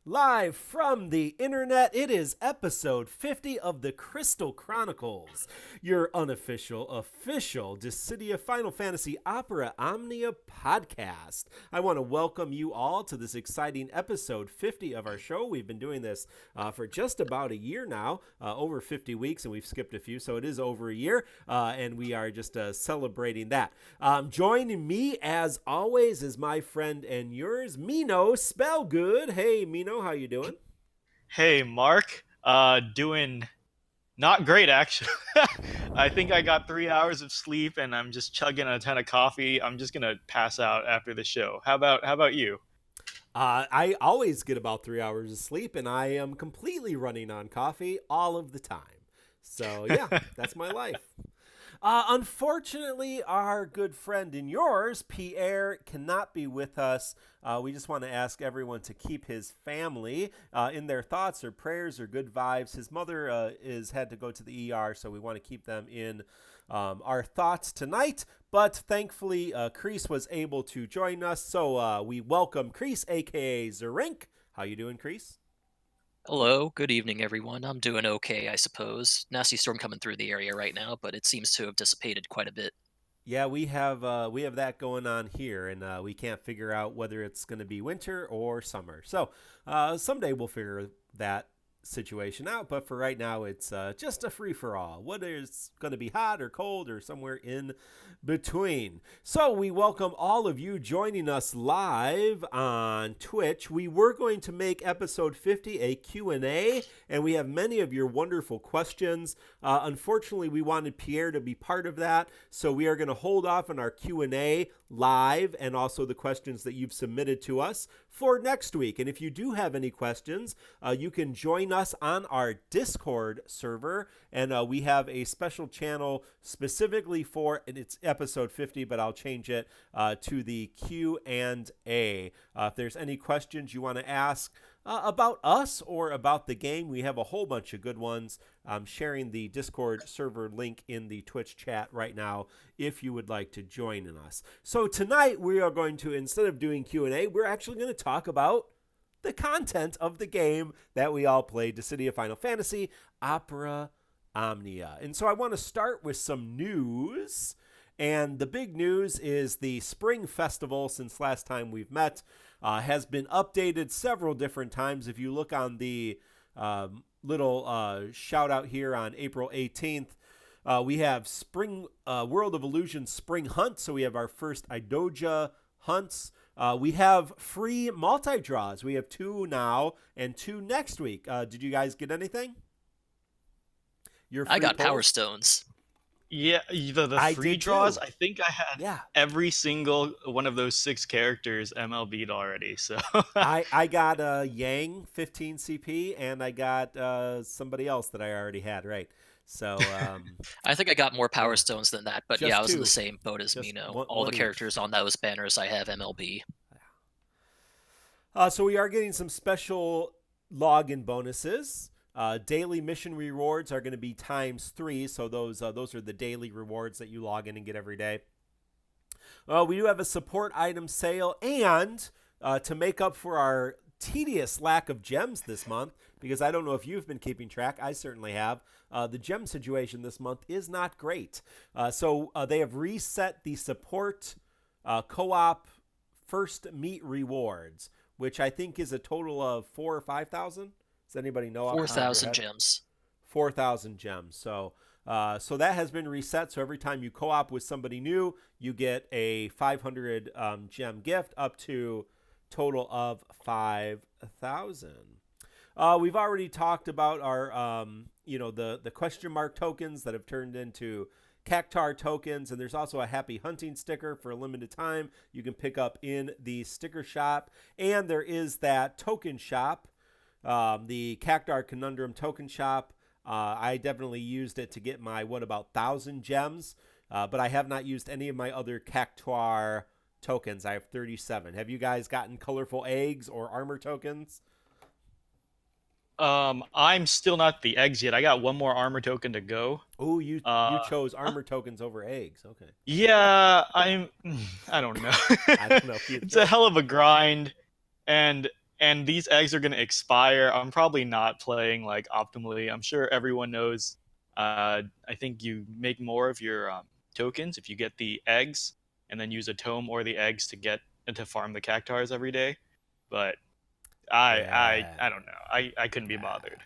Live from the internet, it is episode 50 of the Crystal Chronicles, your unofficial, official Dissidia Final Fantasy Opera Omnia podcast. I want to welcome you all to this exciting episode 50 of our show. We've been doing this for just about a year now, over 50 weeks, and we've skipped a few, so it is over a year, and we are just celebrating that. Joining me, as always, is my friend and yours, Mino Spellgood. Hey, Mino, how you doing? Hey, Mark. Doing not great actually. I think I got 3 hours of sleep and I'm just chugging a ton of coffee. I'm just gonna pass out after the show. How about you? I always get about 3 hours of sleep, and I am completely running on coffee all of the time. So, yeah, that's my life. Unfortunately, our good friend and yours, Pierre, cannot be with us. We just want to ask everyone to keep his family in their thoughts or prayers or good vibes. His mother is had to go to the ER, so we want to keep them in our thoughts tonight. But thankfully, Kreese was able to join us, so we welcome Kreese, aka Zerink. How you doing, Kreese? Hello, good evening, everyone. I'm doing okay, I suppose. Nasty storm coming through the area right now, but it seems to have dissipated quite a bit. Yeah, we have that going on here, and we can't figure out whether it's going to be winter or summer. So someday we'll figure that situation out. But for right now, it's just a free for all. Whether it's going to be hot or cold or somewhere in between. So we welcome all of you joining us live on Twitch. We were going to make episode 50 a Q&A, and we have many of your wonderful questions. Unfortunately, we wanted Pierre to be part of that, so we are going to hold off on our Q&A live and also the questions that you've submitted to us for next week. And if you do have any questions, you can join us on our Discord server, and we have a special channel specifically for, and it's episode 50, but I'll change it to the Q&A. If there's any questions you want to ask about us or about the game, we have a whole bunch of good ones. I'm sharing the Discord server link in the Twitch chat right now if you would like to join us. So tonight we are going to, instead of doing Q&A, we're actually going to talk about the content of the game that we all played, Dissidia Final Fantasy Opera Omnia. And so I want to start with some news. And the big news is the Spring Festival, since last time we've met, has been updated several different times. If you look on the little shout out here on April 18th, we have Spring World of Illusion Spring Hunt. So we have our first Eijodas hunts. We have free multi-draws. We have 2 now and 2 next week. Did you guys get anything? Your I free got Power polls? Stones. Yeah, the I free did draws. too. I think I had Yeah. every single one of those 6 characters MLB'd already. So I got Yang 15 CP, and I got somebody else that I already had, right? So I think I got more Power yeah, Stones than that, but yeah, I just was in the 2, same boat as just Mino. All one the each. characters on those banners I have MLB. So we are getting some special login bonuses. Daily mission rewards are going to be ×3, so those are the daily rewards that you log in and get every day. We do have a support item sale, and to make up for our tedious lack of gems this month, because I don't know if you've been keeping track, I certainly have, the gem situation this month is not great. So they have reset the support co-op first meet rewards, which I think is a total of 4,000 or 5,000. Does anybody know off the top of your 4,000 head? gems. 4,000 gems. So that has been reset. So every time you co-op with somebody new, you get a 500 gem gift up to total of 5,000. We've already talked about our, the question mark tokens that have turned into Cactar tokens, and there's also a happy hunting sticker for a limited time you can pick up in the sticker shop. And there is that token shop, the Cactar Conundrum token shop. I definitely used it to get my, about 1,000 gems, but I have not used any of my other Cactuar tokens. I have 37. Have you guys gotten colorful eggs or armor tokens? I'm still not the eggs yet. I got one more armor token to go. Oh, you Uh, you chose armor tokens over eggs. Okay. yeah, I don't know. I don't know It's a either. hell of a grind, and and these eggs are going to expire. I'm probably not playing like optimally. I'm sure everyone knows. I think you make more of your tokens if you get the eggs and then use a tome or the eggs to get and to farm the cactars every day. But Yeah. I don't know. I couldn't be bothered.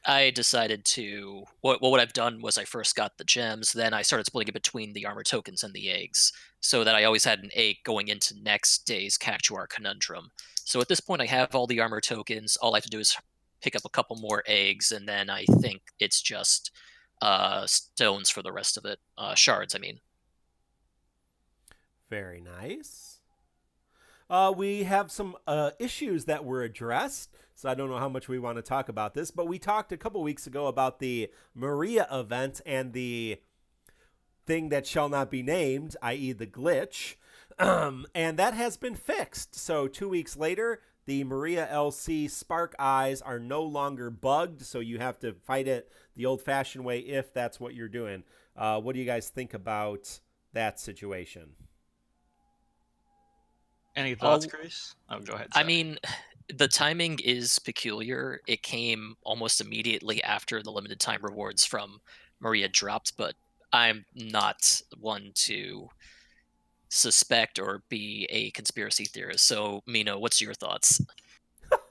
I decided to what I've done was I first got the gems, then I started splitting it between the armor tokens and the eggs, so that I always had an egg going into next day's Cactuar Conundrum. So at this point, I have all the armor tokens. All I have to do is pick up a couple more eggs, and then I think it's just stones for the rest of it. Shards, I mean. Very nice. We have some issues that were addressed, so I don't know how much we want to talk about this, but we talked a couple weeks ago about the Maria event and the thing that shall not be named, i.e. the glitch, and that has been fixed. So 2 weeks later, the Maria LC spark eyes are no longer bugged, so you have to fight it the old-fashioned way if that's what you're doing. What do you guys think about that situation? Any thoughts, Chris? Oh, go ahead. Sorry. I mean, the timing is peculiar. It came almost immediately after the limited time rewards from Maria dropped, but I'm not one to suspect or be a conspiracy theorist. So, Mino, what's your thoughts?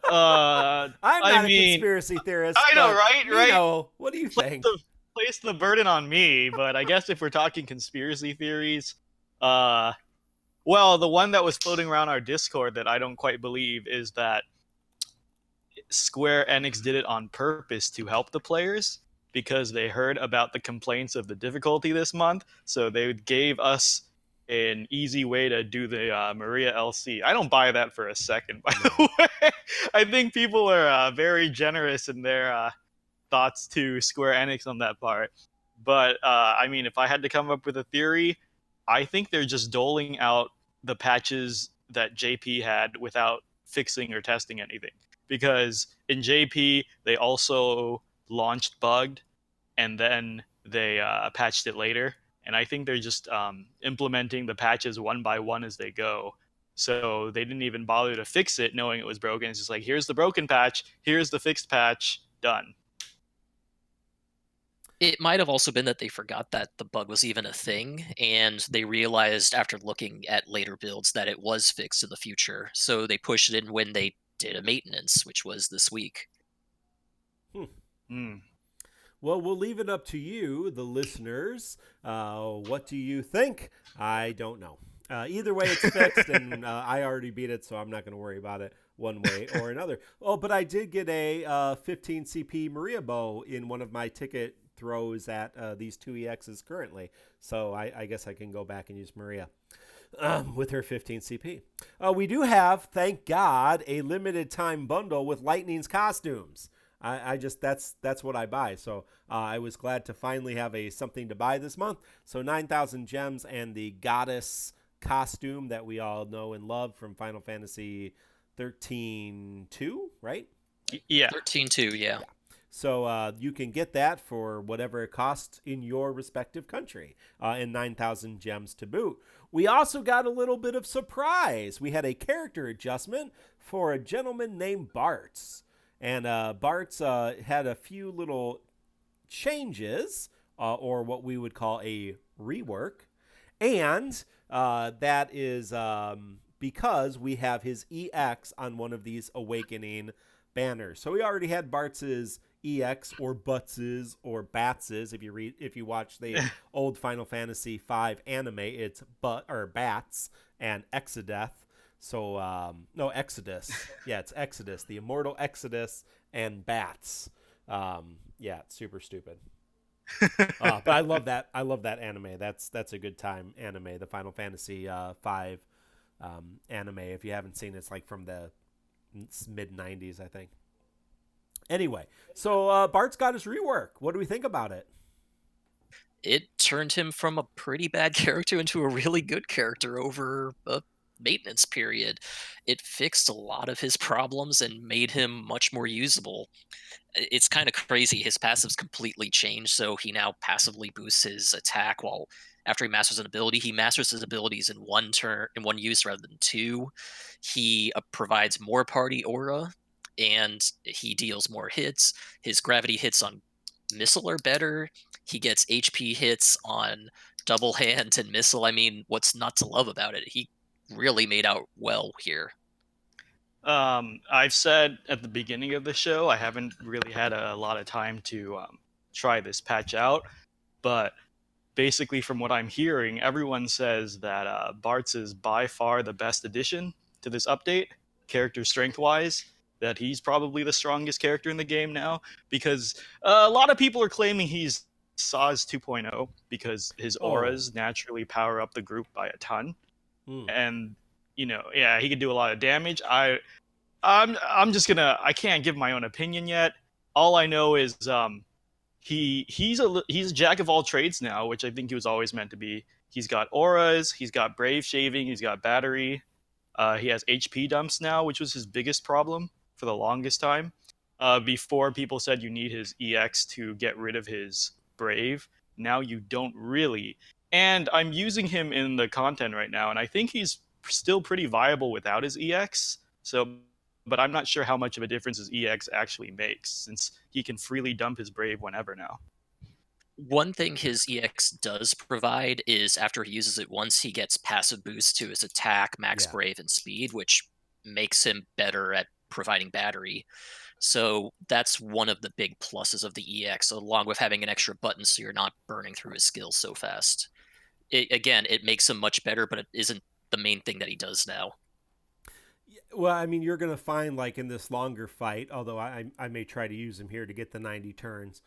I'm not a conspiracy theorist. I know, right? Mino, what do you think? Place the burden on me, but I guess if we're talking conspiracy theories, well, the one that was floating around our Discord that I don't quite believe is that Square Enix did it on purpose to help the players because they heard about the complaints of the difficulty this month, so they gave us an easy way to do the Maria LC. I don't buy that for a second, by the way. I think people are very generous in their thoughts to Square Enix on that part. But, I mean, if I had to come up with a theory, I think they're just doling out the patches that JP had without fixing or testing anything. Because in JP, they also launched bugged, and then they patched it later. And I think they're just implementing the patches one by one as they go. So they didn't even bother to fix it knowing it was broken. It's just like, here's the broken patch, here's the fixed patch, done. It might have also been that they forgot that the bug was even a thing, and they realized after looking at later builds that it was fixed in the future. So they pushed it in when they did a maintenance, which was this week. Well, we'll leave it up to you, the listeners. What do you think? I don't know. Either way, it's fixed, and I already beat it, so I'm not going to worry about it one way or another. Oh, but I did get a 15 CP Maria bow in one of my ticket throws at these two EXs currently. So I guess I can go back and use Maria with her 15 CP. We do have, thank God, a limited time bundle with Lightning's costumes. I just that's what I buy. So I was glad to finally have something to buy this month. So 9,000 gems and the goddess costume that we all know and love from Final Fantasy 13-2, right? Yeah. 13-2, yeah. So you can get that for whatever it costs in your respective country, and 9,000 gems to boot. We also got a little bit of surprise. We had a character adjustment for a gentleman named Bartz. And Bartz had a few little changes, or what we would call a rework. And that is because we have his EX on one of these Awakening banners. So we already had Bartz's EX or Butz's or Batz's. If you watch the old Final Fantasy V anime, it's Bats and Exodeth. So no, Exodus. Yeah, it's Exodus, the immortal Exodus and Bats. Yeah, it's super stupid. But I love that. I love that anime. That's a good time anime. The Final Fantasy V anime. If you haven't seen it, it's like from the mid 90s, I think. Anyway, so Bart's got his rework. What do we think about it? It turned him from a pretty bad character into a really good character over a maintenance period, it fixed a lot of his problems and made him much more usable. It's kind of crazy. His passives completely changed, so he now passively boosts his attack while after he masters an ability, he masters his abilities in one turn, in one use rather than two. He provides more party aura, and he deals more hits. His gravity hits on missile are better. He gets HP hits on double hand and missile. I mean, what's not to love about it? He really made out well here. I've said at the beginning of the show, I haven't really had a lot of time to try this patch out, but basically, from what I'm hearing, everyone says that Bartz is by far the best addition to this update, character strength wise. That he's probably the strongest character in the game now, because a lot of people are claiming he's Saz 2.0 because his auras naturally power up the group by a ton, and yeah, he can do a lot of damage. I'm just gonna, I can't give my own opinion yet. All I know is he's a jack of all trades now, which I think he was always meant to be. He's got auras, he's got brave shaving, he's got battery. He has HP dumps now, which was his biggest problem for the longest time. Before, people said you need his EX to get rid of his brave. Now you don't really. And I'm using him in the content right now, and I think he's still pretty viable without his EX. So, but I'm not sure how much of a difference his EX actually makes, since he can freely dump his brave whenever now. One thing his EX does provide is after he uses it once, he gets passive boost to his attack, max brave, and speed, which makes him better at providing battery. So that's one of the big pluses of the EX, along with having an extra button so you're not burning through his skills so fast. Again, it makes him much better, but it isn't the main thing that he does now. Well, I mean, you're going to find, like, in this longer fight, although I may try to use him here to get the 90 turns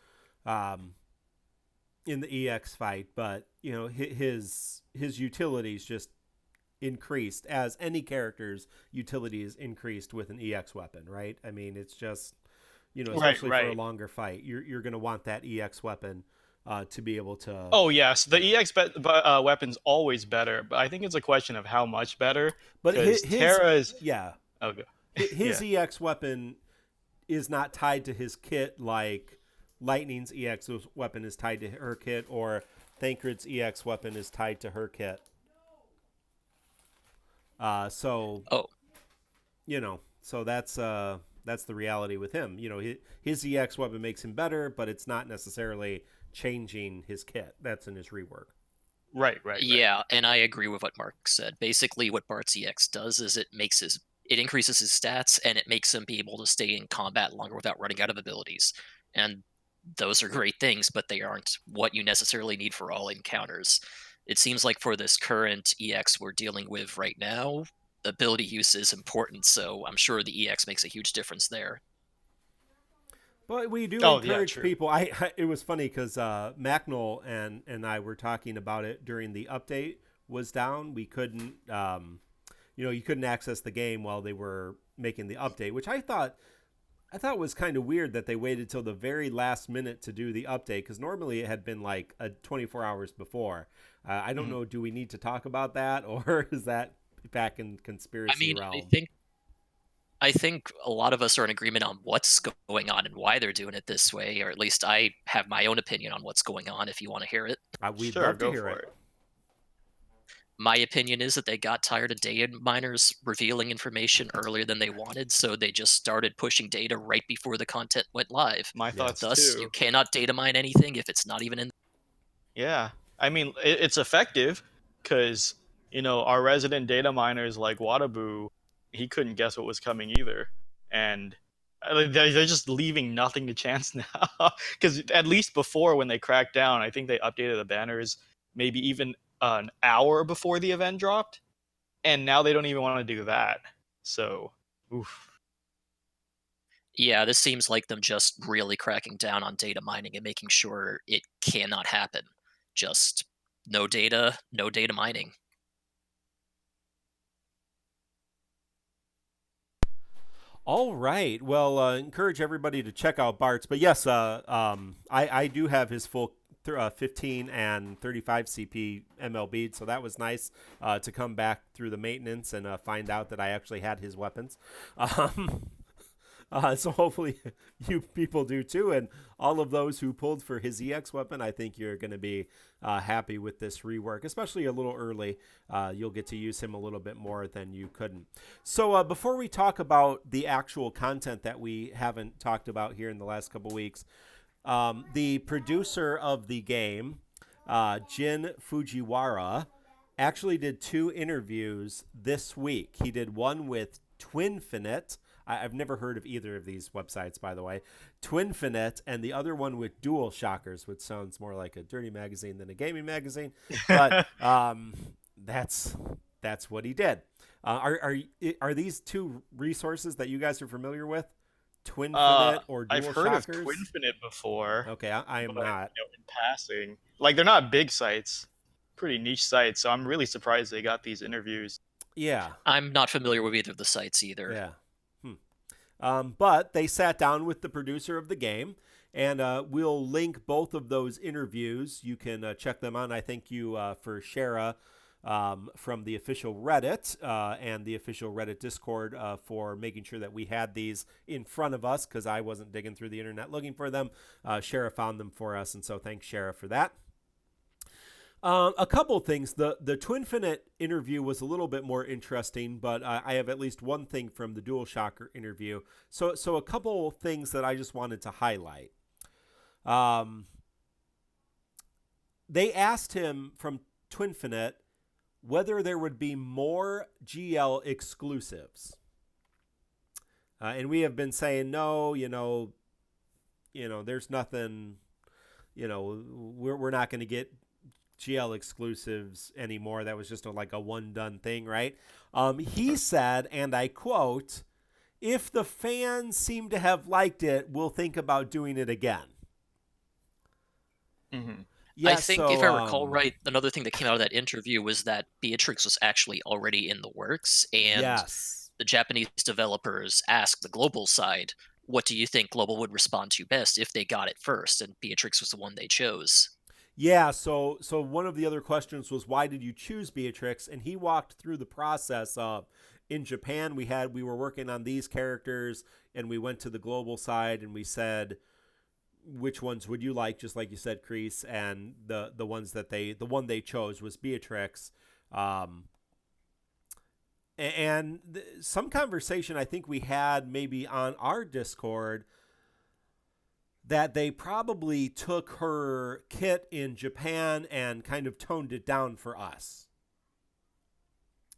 in the EX fight, but, you know, his utilities just increased as any character's utility is increased with an EX weapon, right? I mean, it's just, you know, especially for a longer fight, you're going to want that EX weapon to be able to... Oh, yes. The EX weapon's always better, but I think it's a question of how much better. But his Terra's... Yeah. Okay. His EX weapon is not tied to his kit like Lightning's EX weapon is tied to her kit, or Thancred's EX weapon is tied to her kit. You know, so that's the reality with him. You know, his EX weapon makes him better, but it's not necessarily changing his kit. That's in his rework. Right. Yeah, and I agree with what Mark said. Basically, what Bartz EX does is it increases his stats, and it makes him be able to stay in combat longer without running out of abilities. And those are great things, but they aren't what you necessarily need for all encounters. It seems like for this current EX we're dealing with right now, ability use is important, so I'm sure the EX makes a huge difference there. But we do encourage people. It was funny because Macnol and I were talking about it during the update was down. We couldn't, you couldn't access the game while they were making the update, which I thought was kind of weird that they waited till the very last minute to do the update, because normally it had been like 24 hours before. I don't know. Do we need to talk about that, or is that back in conspiracy realm? I think a lot of us are in agreement on what's going on and why they're doing it this way, or at least I have my own opinion on what's going on if you want to hear it. We'd love to hear it. My opinion is that they got tired of data miners revealing information earlier than they wanted, so they just started pushing data right before the content went live. My thoughts Thus, too. you cannot data mine anything if it's not even in. Yeah, I mean, it's effective because, our resident data miners like Wadabu, he couldn't guess what was coming either. And they're just leaving nothing to chance now. Because at least before, when they cracked down, I think they updated the banners maybe even an hour before the event dropped. And now they don't even want to do that. So, oof. Yeah, this seems like them just really cracking down on data mining and making sure it cannot happen. Just no data mining. All right. Well, encourage everybody to check out Bartz. But yes, I do have his full 15 and 35 CP MLB, so that was nice to come back through the maintenance and find out that I actually had his weapons. So hopefully you people do too, and all of those who pulled for his EX weapon, I think you're going to be happy with this rework, especially a little early. You'll get to use him a little bit more than you couldn't. So before we talk about the actual content that we haven't talked about here in the last couple weeks, the producer of the game, Jin Fujiwara, actually did 2 interviews this week. He did one with Twinfinite. I've never heard of either of these websites, by the way. Twinfinite, and the other one with Dual Shockers, which sounds more like a dirty magazine than a gaming magazine. But that's what he did. Are these 2 resources that you guys are familiar with? Twinfinite or Dual I've heard Shockers? of Twinfinite before. Okay, I am not. In passing, like they're not big sites, pretty niche sites. So I'm really surprised they got these interviews. Yeah. I'm not familiar with either of the sites either. Yeah. But they sat down with the producer of the game, and we'll link both of those interviews. You can check them out. I thank you for Shara from the official Reddit and the official Reddit Discord for making sure that we had these in front of us, because I wasn't digging through the internet looking for them. Shara found them for us, and so thanks, Shara, for that. A couple things. The Twinfinite interview was a little bit more interesting, but I have at least one thing from the Dual Shocker interview. So a couple things that I just wanted to highlight. They asked him from Twinfinite whether there would be more GL exclusives. And we have been saying, no, there's nothing, we're not going to get GL exclusives anymore. That was just like a one done thing, right? He said, and I quote, "If the fans seem to have liked it, we'll think about doing it again." Mm-hmm. Yeah, I think if I recall right, another thing that came out of that interview was that Beatrix was actually already in the works, and yes, the Japanese developers asked the global side, what do you think global would respond to best if they got it first? And Beatrix was the one they chose. Yeah, so one of the other questions was, why did you choose Beatrix? And he walked through the process of, in Japan we were working on these characters, and we went to the global side and we said, which ones would you like, just like you said, Kreese, and the one they chose was Beatrix. Some conversation I think we had maybe on our Discord that they probably took her kit in Japan and kind of toned it down for us.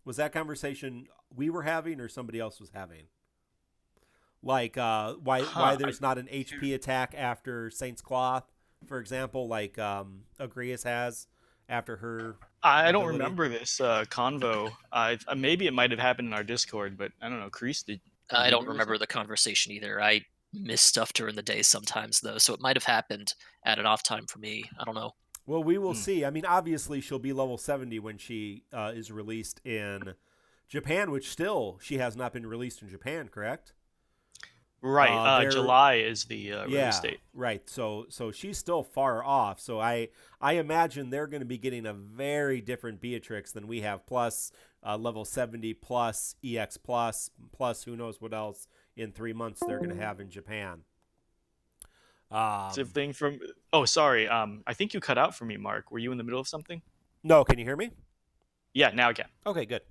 Was that conversation we were having or somebody else was having? Like why there's not an HP attack after Saint's Cloth, for example, like Agrias has after her I don't ability? remember this convo. Maybe it might have happened in our Discord, but I don't know. Kreese, did I don't remember the conversation either. I miss stuff during the day sometimes, though, so it might have happened at an off time for me. I don't know. Well, we will see. I mean, obviously, she'll be level 70 when she is released in Japan, which still she has not been released in Japan, correct? Right. July is the release date. Right. So she's still far off. So I imagine they're going to be getting a very different Beatrix than we have. Plus level 70, plus EX plus who knows what else in 3 months they're going to have in Japan. Same thing from. Oh, sorry. I think you cut out for me, Mark. Were you in the middle of something? No, can you hear me? Yeah, now I can. Okay, good.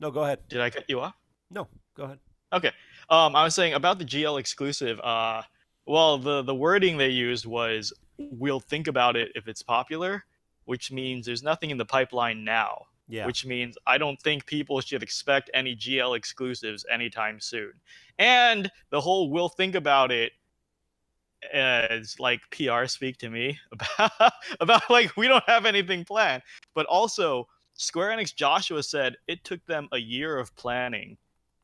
No, go ahead. Did I cut you off? No, go ahead. Okay. I was saying about the GL exclusive. Well, the wording they used was, "We'll think about it if it's popular," which means there's nothing in the pipeline now. Yeah. Which means I don't think people should expect any GL exclusives anytime soon. And the whole "we'll think about it" is like PR speak to me about like we don't have anything planned. But also, Square Enix Joshua said it took them a year of planning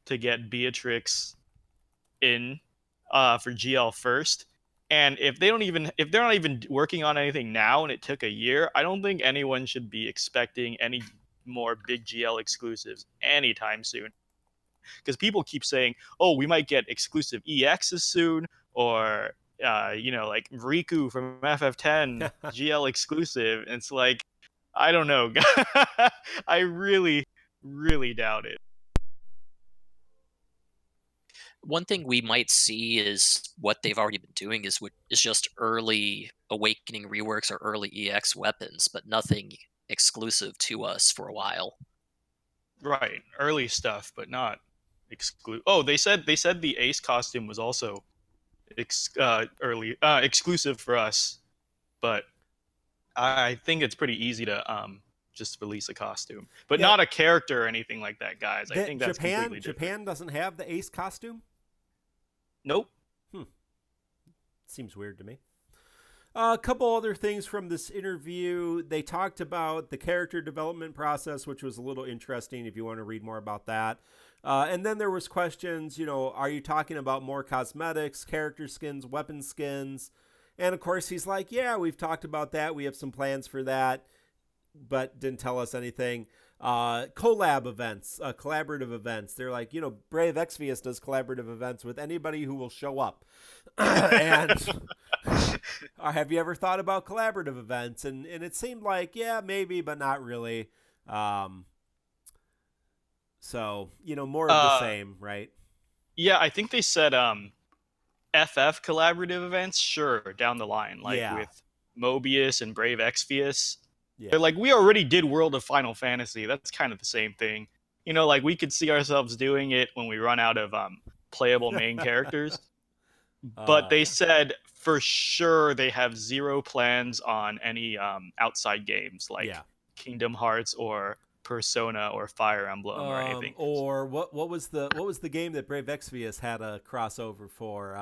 to get Beatrix in for GL first. And if they're not even working on anything now and it took a year, I don't think anyone should be expecting any more big GL exclusives anytime soon. Because people keep saying, oh, we might get exclusive EXs soon, or like Riku from FF10 GL exclusive. It's like, I don't know. I really, really doubt it. One thing we might see is what they've already been doing is just early Awakening reworks or early EX weapons, but nothing exclusive to us for a while. Right, early stuff, but not exclusive. Oh, they said the Ace costume was also early exclusive for us, but I think it's pretty easy to just release a costume, but not a character or anything like that, guys. I think that's completely different. Japan doesn't have the Ace costume? Nope. Seems weird to me. A couple other things from this interview. They talked about the character development process, which was a little interesting if you want to read more about that. And then there was questions, are you talking about more cosmetics, character skins, weapon skins? And of course he's like, yeah, we've talked about that. We have some plans for that, but didn't tell us anything. Collab events, collaborative events. They're like, Brave Exvius does collaborative events with anybody who will show up. And have you ever thought about collaborative events? And it seemed like, yeah, maybe, but not really. So, more of the same, right? Yeah, I think they said FF collaborative events, sure, down the line, with Mobius and Brave Exvius. Yeah. They're like, we already did World of Final Fantasy. That's kind of the same thing. We could see ourselves doing it when we run out of playable main characters. But they said for sure they have zero plans on any outside games like Kingdom Hearts or Persona or Fire Emblem or anything. Or what was the game that Brave Exvius had a crossover for?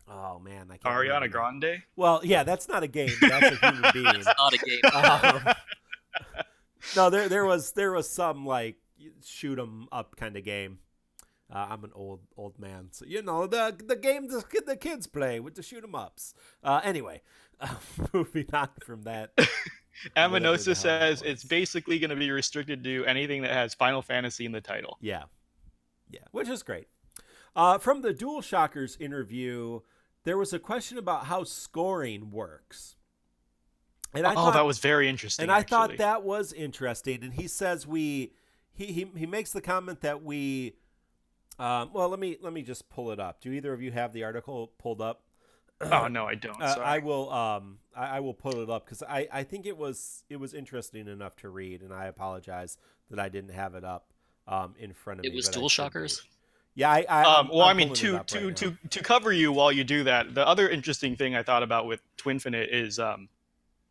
Oh man, I can't Ariana Grande? Well, yeah, that's not a game. That's a human being. It's not a game. No, there was some like shoot 'em up kind of game. I'm an old man, so the game the kids play with the shoot 'em ups. Anyway, moving on from that. Aminosa says it's basically going to be restricted to anything that has Final Fantasy in the title. Yeah, which is great. From the DualShockers interview, there was a question about how scoring works. And I thought that was very interesting. And I thought that was interesting. And he says he makes the comment that we. Well, let me just pull it up. Do either of you have the article pulled up? Oh no, I don't. Sorry. I will. I will pull it up because I think it was interesting enough to read, and I apologize that I didn't have it up in front of me. It was DualShockers. Yeah, to cover you while you do that, the other interesting thing I thought about with Twinfinite is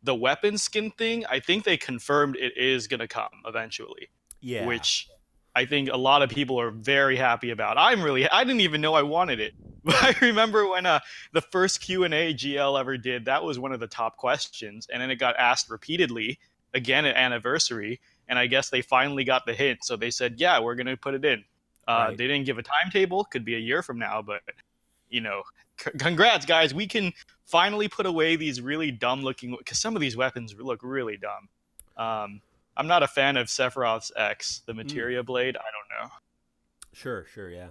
the weapon skin thing. I think they confirmed it is going to come eventually. Yeah. Which I think a lot of people are very happy about. I didn't even know I wanted it. But I remember when the first Q&A GL ever did, that was one of the top questions. And then it got asked repeatedly, again at Anniversary. And I guess they finally got the hint. So they said, yeah, we're going to put it in. Right. They didn't give a timetable. Could be a year from now. But, congrats, guys. We can finally put away these really dumb looking, because some of these weapons look really dumb. I'm not a fan of Sephiroth's X, the Materia Blade. I don't know. Sure, yeah.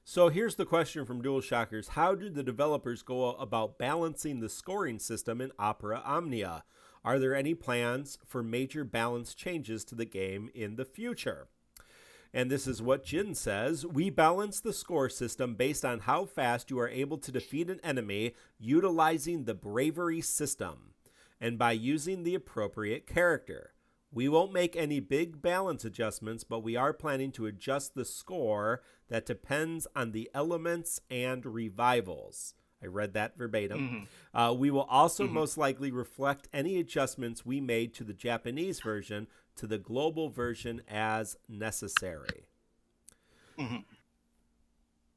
So here's the question from DualShockers. How did the developers go about balancing the scoring system in Opera Omnia? Are there any plans for major balance changes to the game in the future? And this is what Jin says. We balance the score system based on how fast you are able to defeat an enemy utilizing the bravery system and by using the appropriate character. We won't make any big balance adjustments, but we are planning to adjust the score that depends on the elements and revivals. I read that verbatim. We will also most likely reflect any adjustments we made to the Japanese version to the global version as necessary.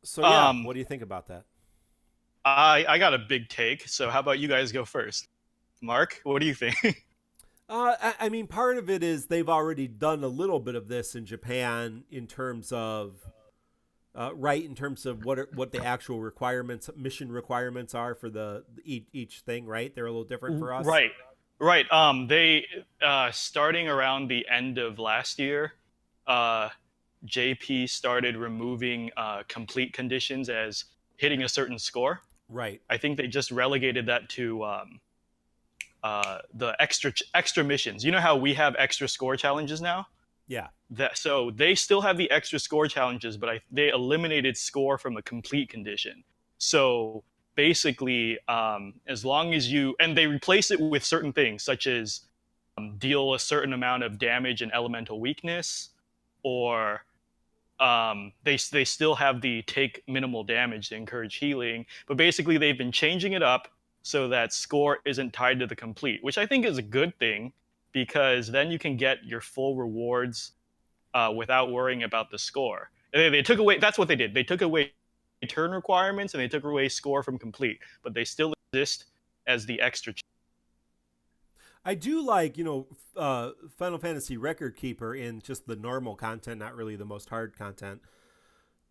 So, what do you think about that? I got a big take, so how about you guys go first? Mark, what do you think? I mean, part of it is they've already done a little bit of this in Japan in terms of, in terms of what the actual mission requirements are for each thing, right? They're a little different for us. Right. They, starting around the end of last year, JP started removing complete conditions as hitting a certain score. Right. I think they just relegated that to the extra missions. You know how we have extra score challenges now? Yeah. So they still have the extra score challenges, but they eliminated score from the complete condition. So basically, as long as and they replace it with certain things such as deal a certain amount of damage and elemental weakness, or they still have the take minimal damage to encourage healing. But basically, they've been changing it up so that score isn't tied to the complete, which I think is a good thing, because then you can get your full rewards without worrying about the score. They took away. That's what they did. They took away turn requirements and they took away score from complete, but they still exist as the extra. I do like, Final Fantasy Record Keeper in just the normal content, not really the most hard content,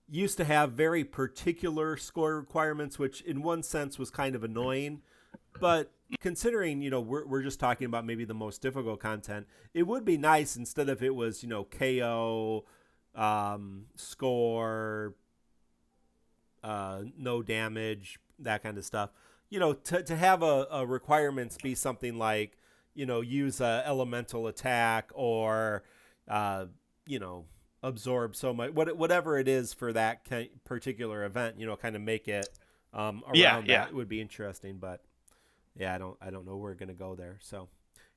used to have very particular score requirements, which in one sense was kind of annoying. But considering, we're just talking about maybe the most difficult content, it would be nice instead of it was, KO, score, no damage, that kind of stuff. To have a requirements be something like, use a elemental attack or, absorb so much, whatever it is for that particular event, kind of make it around that. It would be interesting, but yeah, I don't know where we're going to go there. So,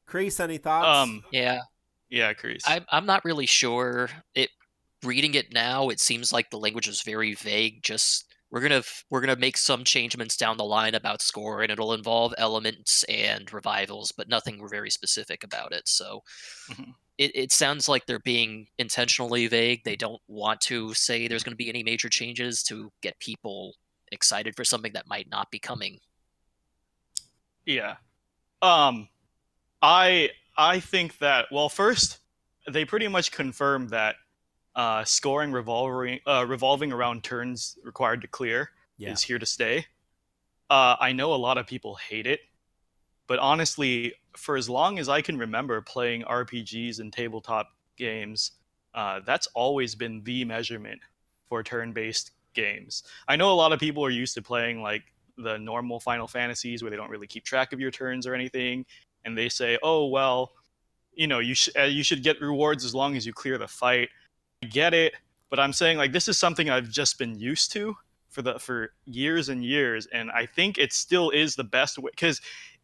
Kreese, any thoughts? Yeah, Kreese. I'm not really sure. Reading it now, it seems like the language is very vague. Just we're gonna make some changements down the line about score, and it'll involve elements and revivals, but nothing very specific about it. So it sounds like they're being intentionally vague. They don't want to say there's going to be any major changes to get people excited for something that might not be coming. Yeah. I think that, well, first they pretty much confirmed that scoring revolving around turns required to clear is here to stay. I know a lot of people hate it, but honestly, for as long as I can remember playing RPGs and tabletop games, that's always been the measurement for turn-based games. I know a lot of people are used to playing like the normal Final Fantasies where they don't really keep track of your turns or anything, and they say, "Oh well, you should get rewards as long as you clear the fight." I get it, but I'm saying like this is something I've just been used to for years and years, and I think it still is the best way, because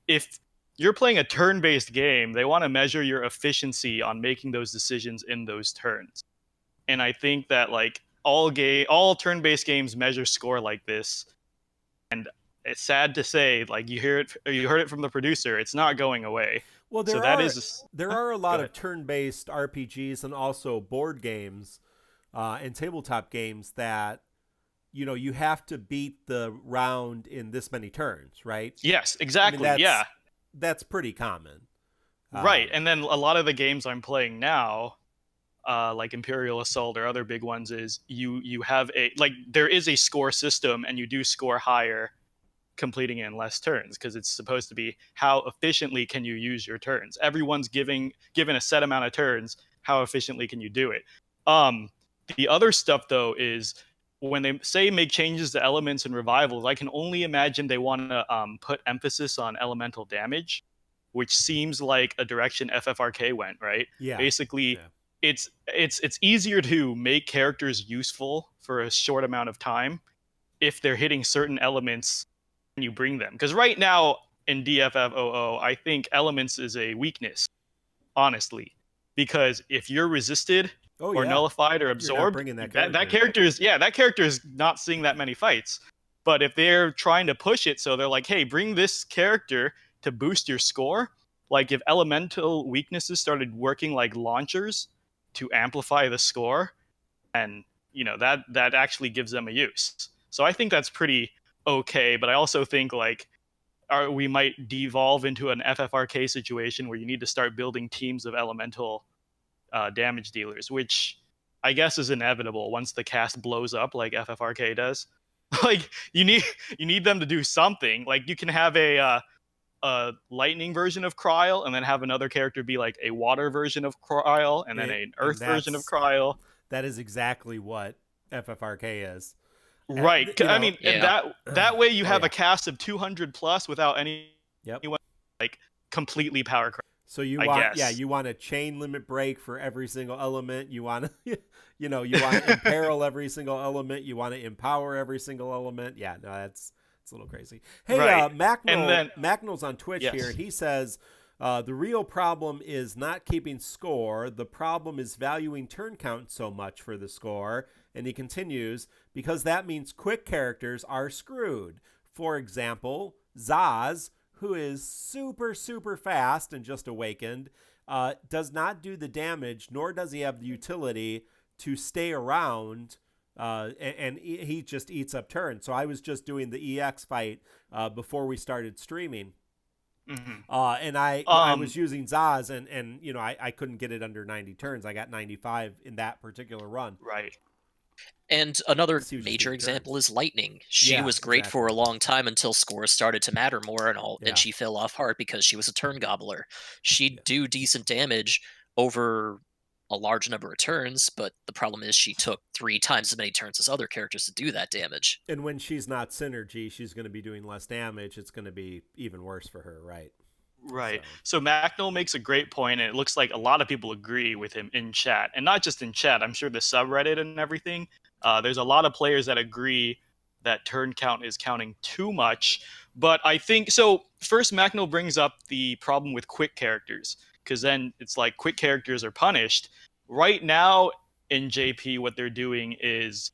if you're playing a turn-based game, they want to measure your efficiency on making those decisions in those turns. And I think that like all turn-based games measure score like this, and it's sad to say, like you heard it from the producer, it's not going away. Well, there are a lot of turn-based RPGs and also board games and tabletop games that you have to beat the round in this many turns, right? Yes, exactly. That's pretty common. Right, and then a lot of the games I'm playing now, like Imperial Assault or other big ones, is you have there is a score system, and you do score higher completing it in less turns, because it's supposed to be how efficiently can you use your turns. Everyone's given a set amount of turns, how efficiently can you do it. The other stuff though is when they say make changes to elements and revivals, I can only imagine they want to put emphasis on elemental damage, which seems like a direction FFRK went, right? Yeah. Basically, it's easier to make characters useful for a short amount of time if they're hitting certain elements when you bring them. Because right now in DFFOO, I think elements is a weakness, honestly. Because if you're resisted or nullified or absorbed, that character is not seeing that many fights. But if they're trying to push it, so they're like, hey, bring this character to boost your score. Like if elemental weaknesses started working like launchers to amplify the score, and that actually gives them a use. So I think that's pretty okay. But I also think like we might devolve into an FFRK situation where you need to start building teams of elemental damage dealers, which I guess is inevitable once the cast blows up like FFRK does. Like you need them to do something. Like you can have a lightning version of Kryl, and then have another character be like a water version of Kryl, and then an earth version of Kryl. That is exactly what FFRK is. Right. You I know, mean, and Yeah. that way you Oh, have yeah. a cast of 200 plus without Yep. anyone like completely power craft, So you I want, guess. you want a chain limit break for every single element. You want to, you want to imperil every single element. You want to empower every single element. Yeah, no, it's a little crazy. Hey, Right. And then Macnol's on Twitch here, yes. and he says the real problem is not keeping score. The problem is valuing turn count so much for the score. And he continues, because that means quick characters are screwed. For example, Zaz, who is super, super fast and just awakened, does not do the damage, nor does he have the utility to stay around, and he just eats up turns. So I was just doing the EX fight before we started streaming. Mhm. And I was using Zaz, and I couldn't get it under 90 turns. I got 95 in that particular run. Right. And another He was just major getting example turns. is Lightning. She Yeah, was great for a exactly. long time until scores started to matter more, and Yeah. she fell off hard because she was a turn gobbler. She'd Yeah. do decent damage over a large number of turns, but the problem is she took 3 times as many turns as other characters to do that damage. And when she's not synergy, she's going to be doing less damage. It's going to be even worse for her, right? Right. So Macnol makes a great point, and it looks like a lot of people agree with him in chat, and not just in chat. I'm sure the subreddit and everything. There's a lot of players that agree that turn count is counting too much. But I think so. First, Macnol brings up the problem with quick characters, because then it's like quick characters are punished. Right now in JP, what they're doing is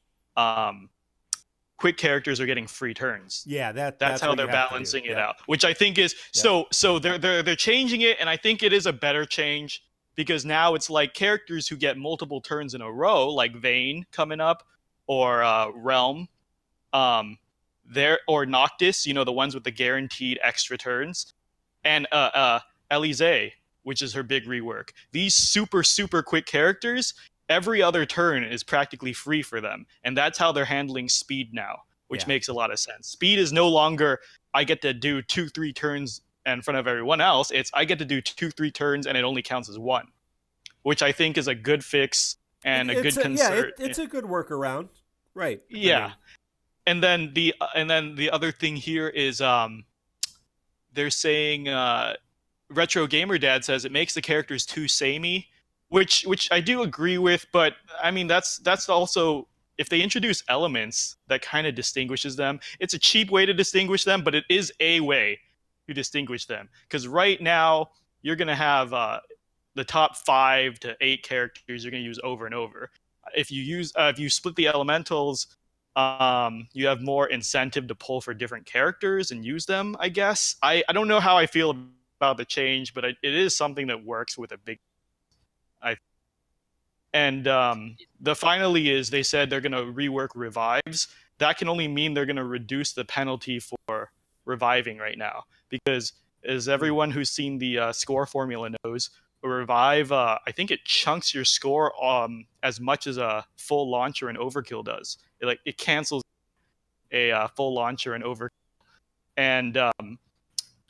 quick characters are getting free turns. Yeah, That's how what they're you have to do. balancing it Yep. out, which I think is so they're changing it, and I think it is a better change, because now it's like characters who get multiple turns in a row, like Vayne coming up, or Realm, there, or Noctis, the ones with the guaranteed extra turns, and Elise, which is her big rework. These super super quick characters, every other turn is practically free for them, and that's how they're handling speed now, which Yeah. makes a lot of sense. Speed is no longer I get to do 2-3 turns in front of everyone else. It's I get to do 2-3 turns and it only counts as one, which I think is a good fix and a good concern. It's a good workaround, right? Yeah. And then the other thing here is they're saying Retro Gamer Dad says it makes the characters too samey, which I do agree with, but I mean that's also, if they introduce elements that kind of distinguishes them, it's a cheap way to distinguish them, but it is a way to distinguish them. Because right now you're gonna have the top 5 to 8 characters you're gonna use over and over. If you split the elementals, you have more incentive to pull for different characters and use them, I guess. I don't know how I feel about the change, but it is something that works with a big. And the finally is they said they're going to rework revives. That can only mean they're going to reduce the penalty for reviving right now, because as everyone who's seen the score formula knows, a revive, I think it chunks your score as much as a full launch or an overkill does. It cancels a full launch or an overkill, and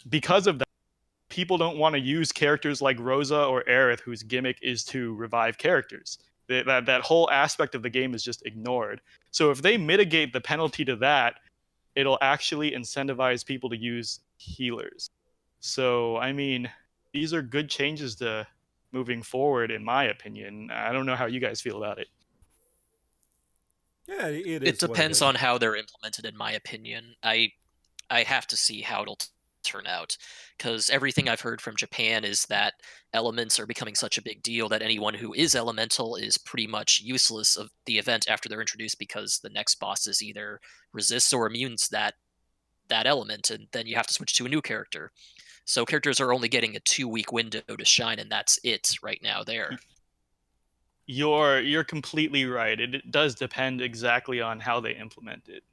because of that, people don't want to use characters like Rosa or Aerith, whose gimmick is to revive characters. That whole aspect of the game is just ignored. So if they mitigate the penalty to that, it'll actually incentivize people to use healers. So, I mean, these are good changes to moving forward, in my opinion. I don't know how you guys feel about it. Yeah, it It is. depends on how they're implemented, in my opinion. I have to see how it'll turn out, because everything I've heard from Japan is that elements are becoming such a big deal that anyone who is elemental is pretty much useless of the event after they're introduced, because the next boss is either resists or immunes that element, and then you have to switch to a new character. So characters are only getting a 2-week window to shine, and that's it right now there. You're completely right. It does depend exactly on how they implement it.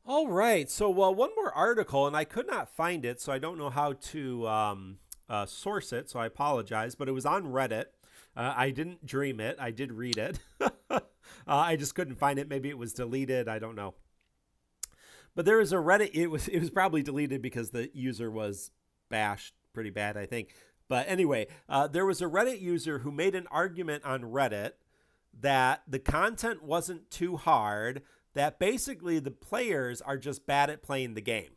All right. So, one more article, and I could not find it, so I don't know how to source it. So I apologize, but it was on Reddit. I didn't dream it. I did read it. I just couldn't find it. Maybe it was deleted. I don't know. But there is a Reddit. It was probably deleted because the user was bashed pretty bad, I think. But anyway, there was a Reddit user who made an argument on Reddit that the content wasn't too hard, that basically the players are just bad at playing the game.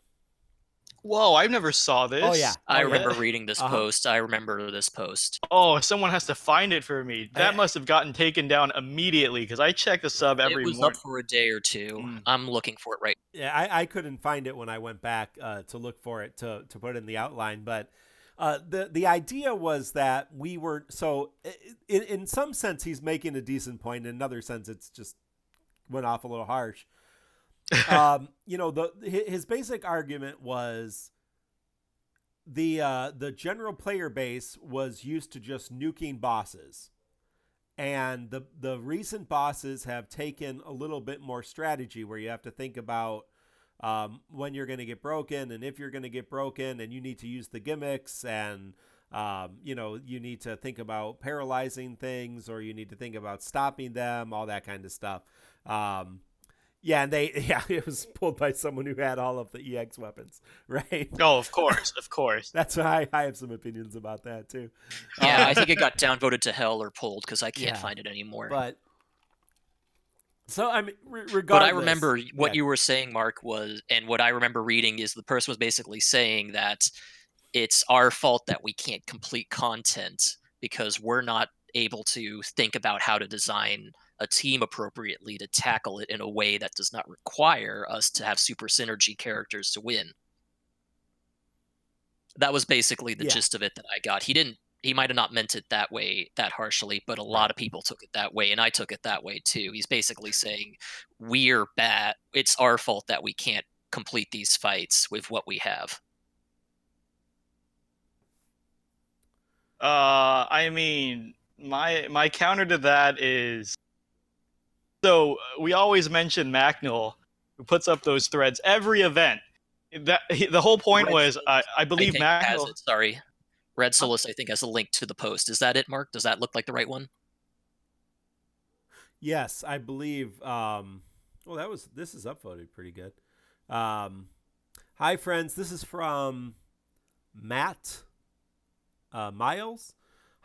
Whoa, I never saw this. Oh yeah. I Oh, remember yeah. reading this post. I remember this post. Oh, someone has to find it for me. That must have gotten taken down immediately because I check the sub every It was morning. up for a day or two. I'm looking for it right. Yeah, I couldn't find it when I went back to look for it to put in the outline, but the idea was that we were in some sense he's making a decent point. In another sense, it's just went off a little harsh. You know, his basic argument was the general player base was used to just nuking bosses, and the recent bosses have taken a little bit more strategy where you have to think about when you're going to get broken and if you're going to get broken, and you need to use the gimmicks, and you know, you need to think about paralyzing things, or you need to think about stopping them, all that kind of stuff. Yeah, and it was pulled by someone who had all of the EX weapons, right? Oh, of course, of course. That's why I have some opinions about that too. Yeah, I think it got downvoted to hell or pulled because I can't find it anymore. But so I mean, regardless. But I remember what you were saying, Mark, and what I remember reading is the person was basically saying that it's our fault that we can't complete content because we're not able to think about how to design a team appropriately to tackle it in a way that does not require us to have super synergy characters to win. That was basically the gist of it that I got. He might have not meant it that way, that harshly, but a lot of people took it that way, and I took it that way too. He's basically saying, we're bad. It's our fault that we can't complete these fights with what we have. I mean, my counter to that is, so we always mention Macnil, who puts up those threads every event. The whole point was, I believe Macnil. Sorry, Red Solus, I think, has a link to the post. Is that it, Mark? Does that look like the right one? Yes, I believe. Well, this is upvoted pretty good. Hi, friends. This is from Matt Miles.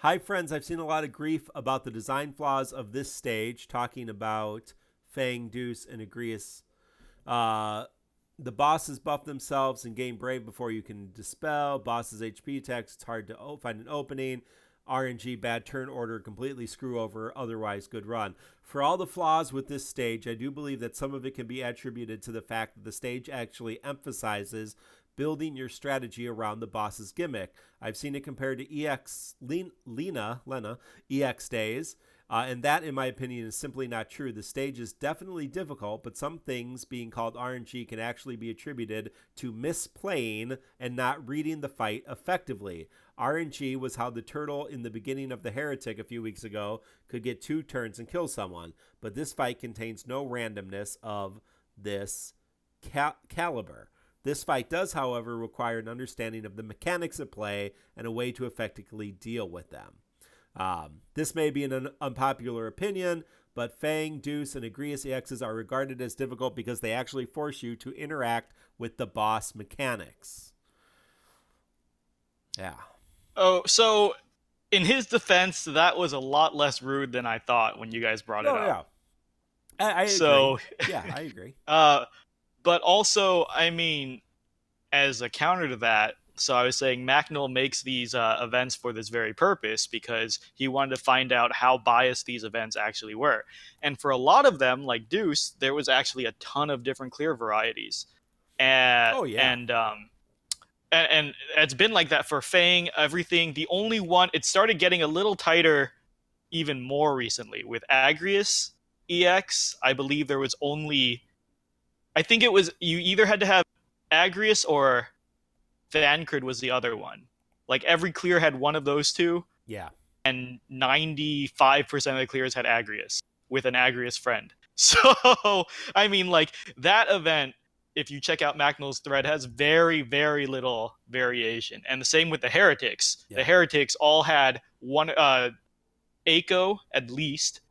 Hi, friends. I've seen a lot of grief about the design flaws of this stage, talking about Fang, Deuce, and Agrias. The bosses buff themselves and gain brave before you can dispel. Bosses' HP attacks, it's hard to find an opening. RNG, bad turn order, completely screw over, otherwise good run. For all the flaws with this stage, I do believe that some of it can be attributed to the fact that the stage actually emphasizes building your strategy around the boss's gimmick. I've seen it compared to Lena EX days, and that, in my opinion, is simply not true. The stage is definitely difficult, but some things being called RNG can actually be attributed to misplaying and not reading the fight effectively. RNG was how the turtle in the beginning of the Heretic a few weeks ago could get 2 turns and kill someone, but this fight contains no randomness of this caliber. This fight does, however, require an understanding of the mechanics of play and a way to effectively deal with them. This may be an unpopular opinion, but Fang, Deuce, and Agrias EXs are regarded as difficult because they actually force you to interact with the boss mechanics. Yeah. Oh, so in his defense, that was a lot less rude than I thought when you guys brought it up. Yeah. I agree. So, yeah, I agree. But also, I mean, as a counter to that, so I was saying Macnil makes these events for this very purpose because he wanted to find out how biased these events actually were. And for a lot of them, like Deuce, there was actually a ton of different clear varieties. And it's been like that for Fang, everything. The only one, it started getting a little tighter even more recently with Agrias EX. I believe there was only, I think it was, you either had to have Agrias or Thancred was the other one. Like every clear had one of those two. Yeah. And 95% of the clears had Agrias with an Agrias friend. So, I mean, like that event, if you check out Macnil's thread, has very, very little variation. And the same with the Heretics. Yeah. The Heretics all had one Eiko at least,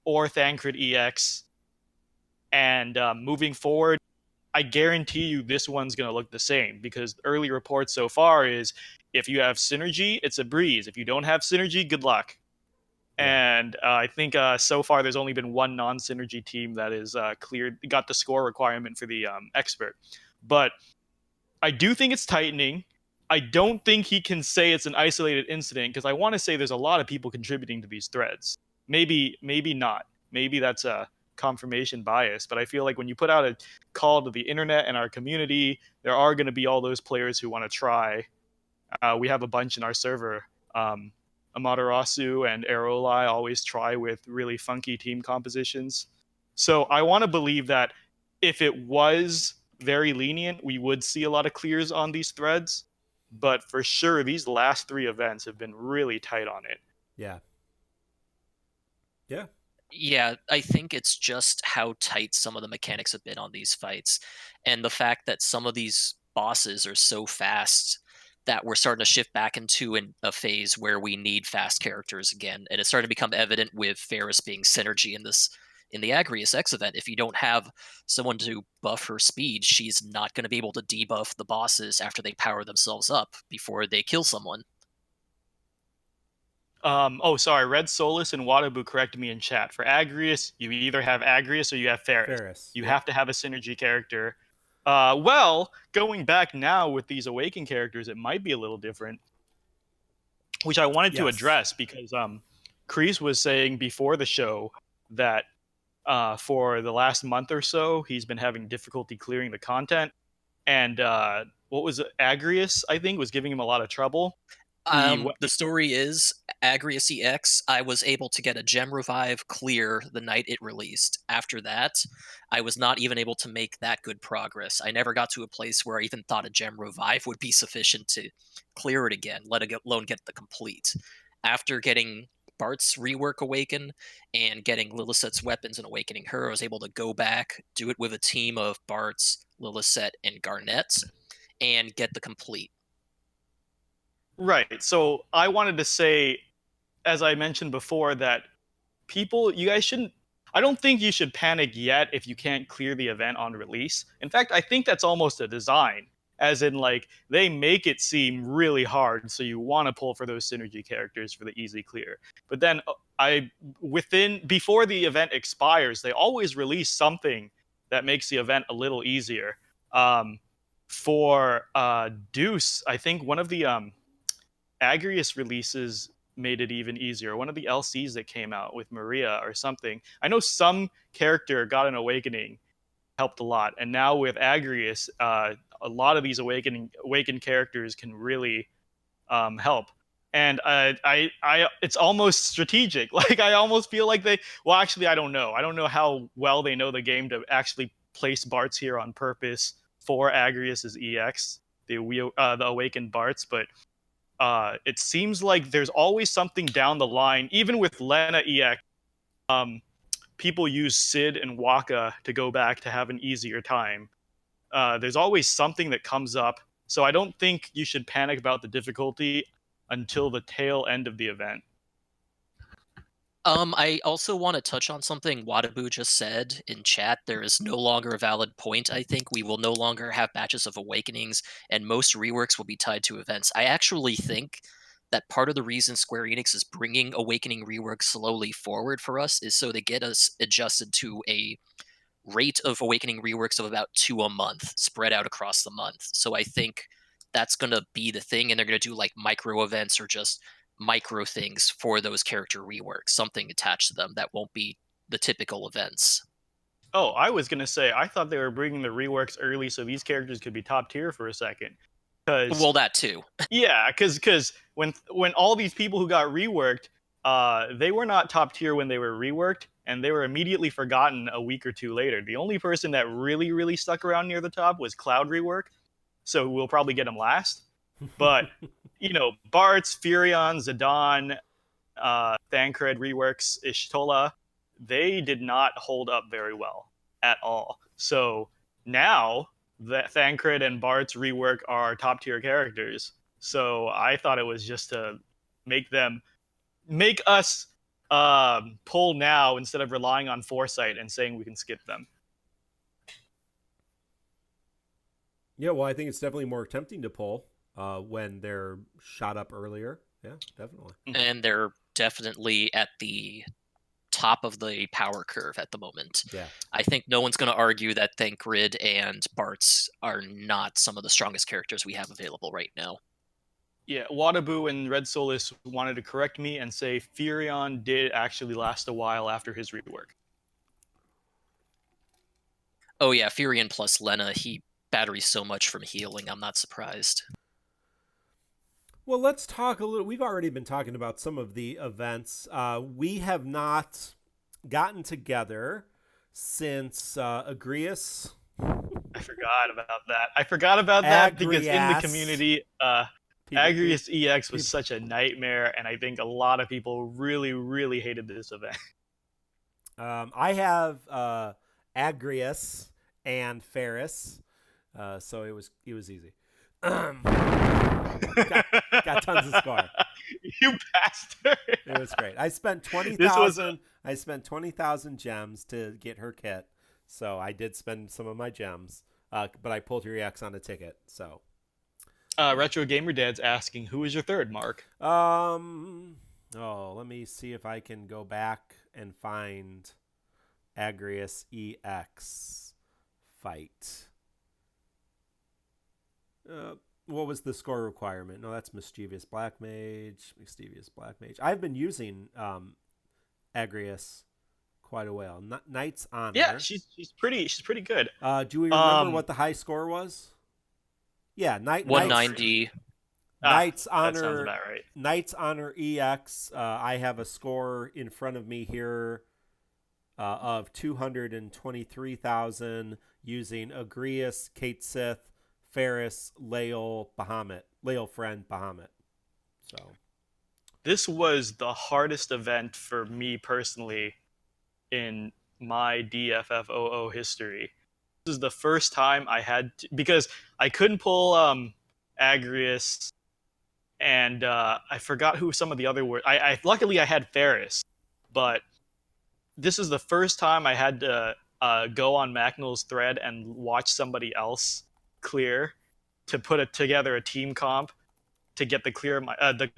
or Thancred EX. And moving forward, I guarantee you this one's going to look the same because early reports so far is if you have synergy, it's a breeze. If you don't have synergy, good luck. And I think so far there's only been one non-synergy team that is got the score requirement for the expert. But I do think it's tightening. I don't think he can say it's an isolated incident, because I want to say there's a lot of people contributing to these threads. Maybe not. Maybe that's a confirmation bias, but I feel like when you put out a call to the internet and our community, there are going to be all those players who want to try. We have a bunch in our server. Amaterasu and Aerolai always try with really funky team compositions. So I want to believe that if it was very lenient, we would see a lot of clears on these threads. But for sure, these last 3 events have been really tight on it. Yeah. Yeah, I think it's just how tight some of the mechanics have been on these fights, and the fact that some of these bosses are so fast that we're starting to shift back into a phase where we need fast characters again, and it's starting to become evident with Ferris being synergy in the Agrias X event. If you don't have someone to buff her speed, she's not going to be able to debuff the bosses after they power themselves up before they kill someone. Sorry, Red Solus and Watabu corrected me in chat. For Agrias, you either have Agrias or you have Ferris. You have to have a synergy character. Well, going back now with these Awaken characters, it might be a little different, which I wanted to address, because Kreese was saying before the show that for the last month or so, he's been having difficulty clearing the content. And what was it? Agrias, I think, was giving him a lot of trouble. The story is, Agrias EX, I was able to get a gem revive clear the night it released. After that, I was not even able to make that good progress. I never got to a place where I even thought a gem revive would be sufficient to clear it again, let alone get the complete. After getting Bartz Rework Awaken and getting Lillicet's weapons and awakening her, I was able to go back, do it with a team of Bartz, Lillicet, and Garnet, and get the complete. Right. So I wanted to say, as I mentioned before, that you guys shouldn't, I don't think you should panic yet if you can't clear the event on release. In fact, I think that's almost a design, as in, like, they make it seem really hard, so you want to pull for those synergy characters for the easy clear. But then before the event expires, they always release something that makes the event a little easier. For Deuce, I think one of the Agrias releases made it even easier. One of the LCs that came out with Maria or something. I know some character got an awakening, helped a lot. And now with Agrias, a lot of these awakened characters can really help. And it's almost strategic. Like, I almost feel like actually, I don't know. I don't know how well they know the game to actually place Bartz here on purpose for Agrias's EX, the awakened Bartz, but it seems like there's always something down the line. Even with Lena EX, people use Sid and Waka to go back to have an easier time. There's always something that comes up, so I don't think you should panic about the difficulty until the tail end of the event. I also want to touch on something Watabu just said in chat. There is no longer a valid point. I think we will no longer have batches of awakenings, and most reworks will be tied to events. I actually think that part of the reason Square Enix is bringing awakening reworks slowly forward for us is so they get us adjusted to a rate of awakening reworks of about 2 a month, spread out across the month. So I think that's going to be the thing, and they're going to do like micro events or just micro things for those character reworks, something attached to them that won't be the typical events. Oh, I was going to say, I thought they were bringing the reworks early so these characters could be top tier for a second. Well, that too. Yeah, because when all these people who got reworked, they were not top tier when they were reworked, and they were immediately forgotten a week or two later. The only person that really, really stuck around near the top was Cloud Rework, so we'll probably get him last. But, Bartz, Furion, Zidane, Thancred reworks, Ishtola, they did not hold up very well at all. So now that Thancred and Bartz rework are top tier characters. So I thought it was just to make us pull now instead of relying on foresight and saying we can skip them. Yeah, well, I think it's definitely more tempting to pull when they're shot up earlier. Yeah, definitely. And they're definitely at the top of the power curve at the moment. Yeah. I think no one's going to argue that Thancred and Bartz are not some of the strongest characters we have available right now. Yeah, Wadabu and Red Solus wanted to correct me and say Furion did actually last a while after his rework. Oh yeah, Furion plus Lena, he batteries so much from healing, I'm not surprised. Well, let's talk a little. We've already been talking about some of the events. We have not gotten together since Agrias. I forgot about that. I forgot about that because in the Agrias. community, Agrias EX was such a nightmare, and I think a lot of people really, really hated this event. I have Agrias and Ferris, so it was easy. Got tons of score. You bastard! It was great. I spent 20,000. I spent 20,000 gems to get her kit, so I did spend some of my gems. But I pulled her EX on a ticket. So, Retro Gamer Dad's asking, who is your third, Mark? let me see if I can go back and find Agrias EX fight. What was the score requirement? No, that's Mischievous Black Mage. I've been using Agrias quite a while. Knight's Honor. Yeah, she's pretty good. Do we remember what the high score was? Yeah, 190. Knight's Honor. That sounds about right. Knight's Honor EX. I have a score in front of me here of 223,000 using Agrias, Kate Sith, Ferris, Lael, Bahamut. Lael friend Bahamut. So this was the hardest event for me personally in my DFFOO history. This is the first time I had to, because I couldn't pull Agrias, and I forgot who some of the other were. I luckily I had Ferris, but this is the first time I had to go on Macnul's thread and watch somebody else clear to put together a team comp to get the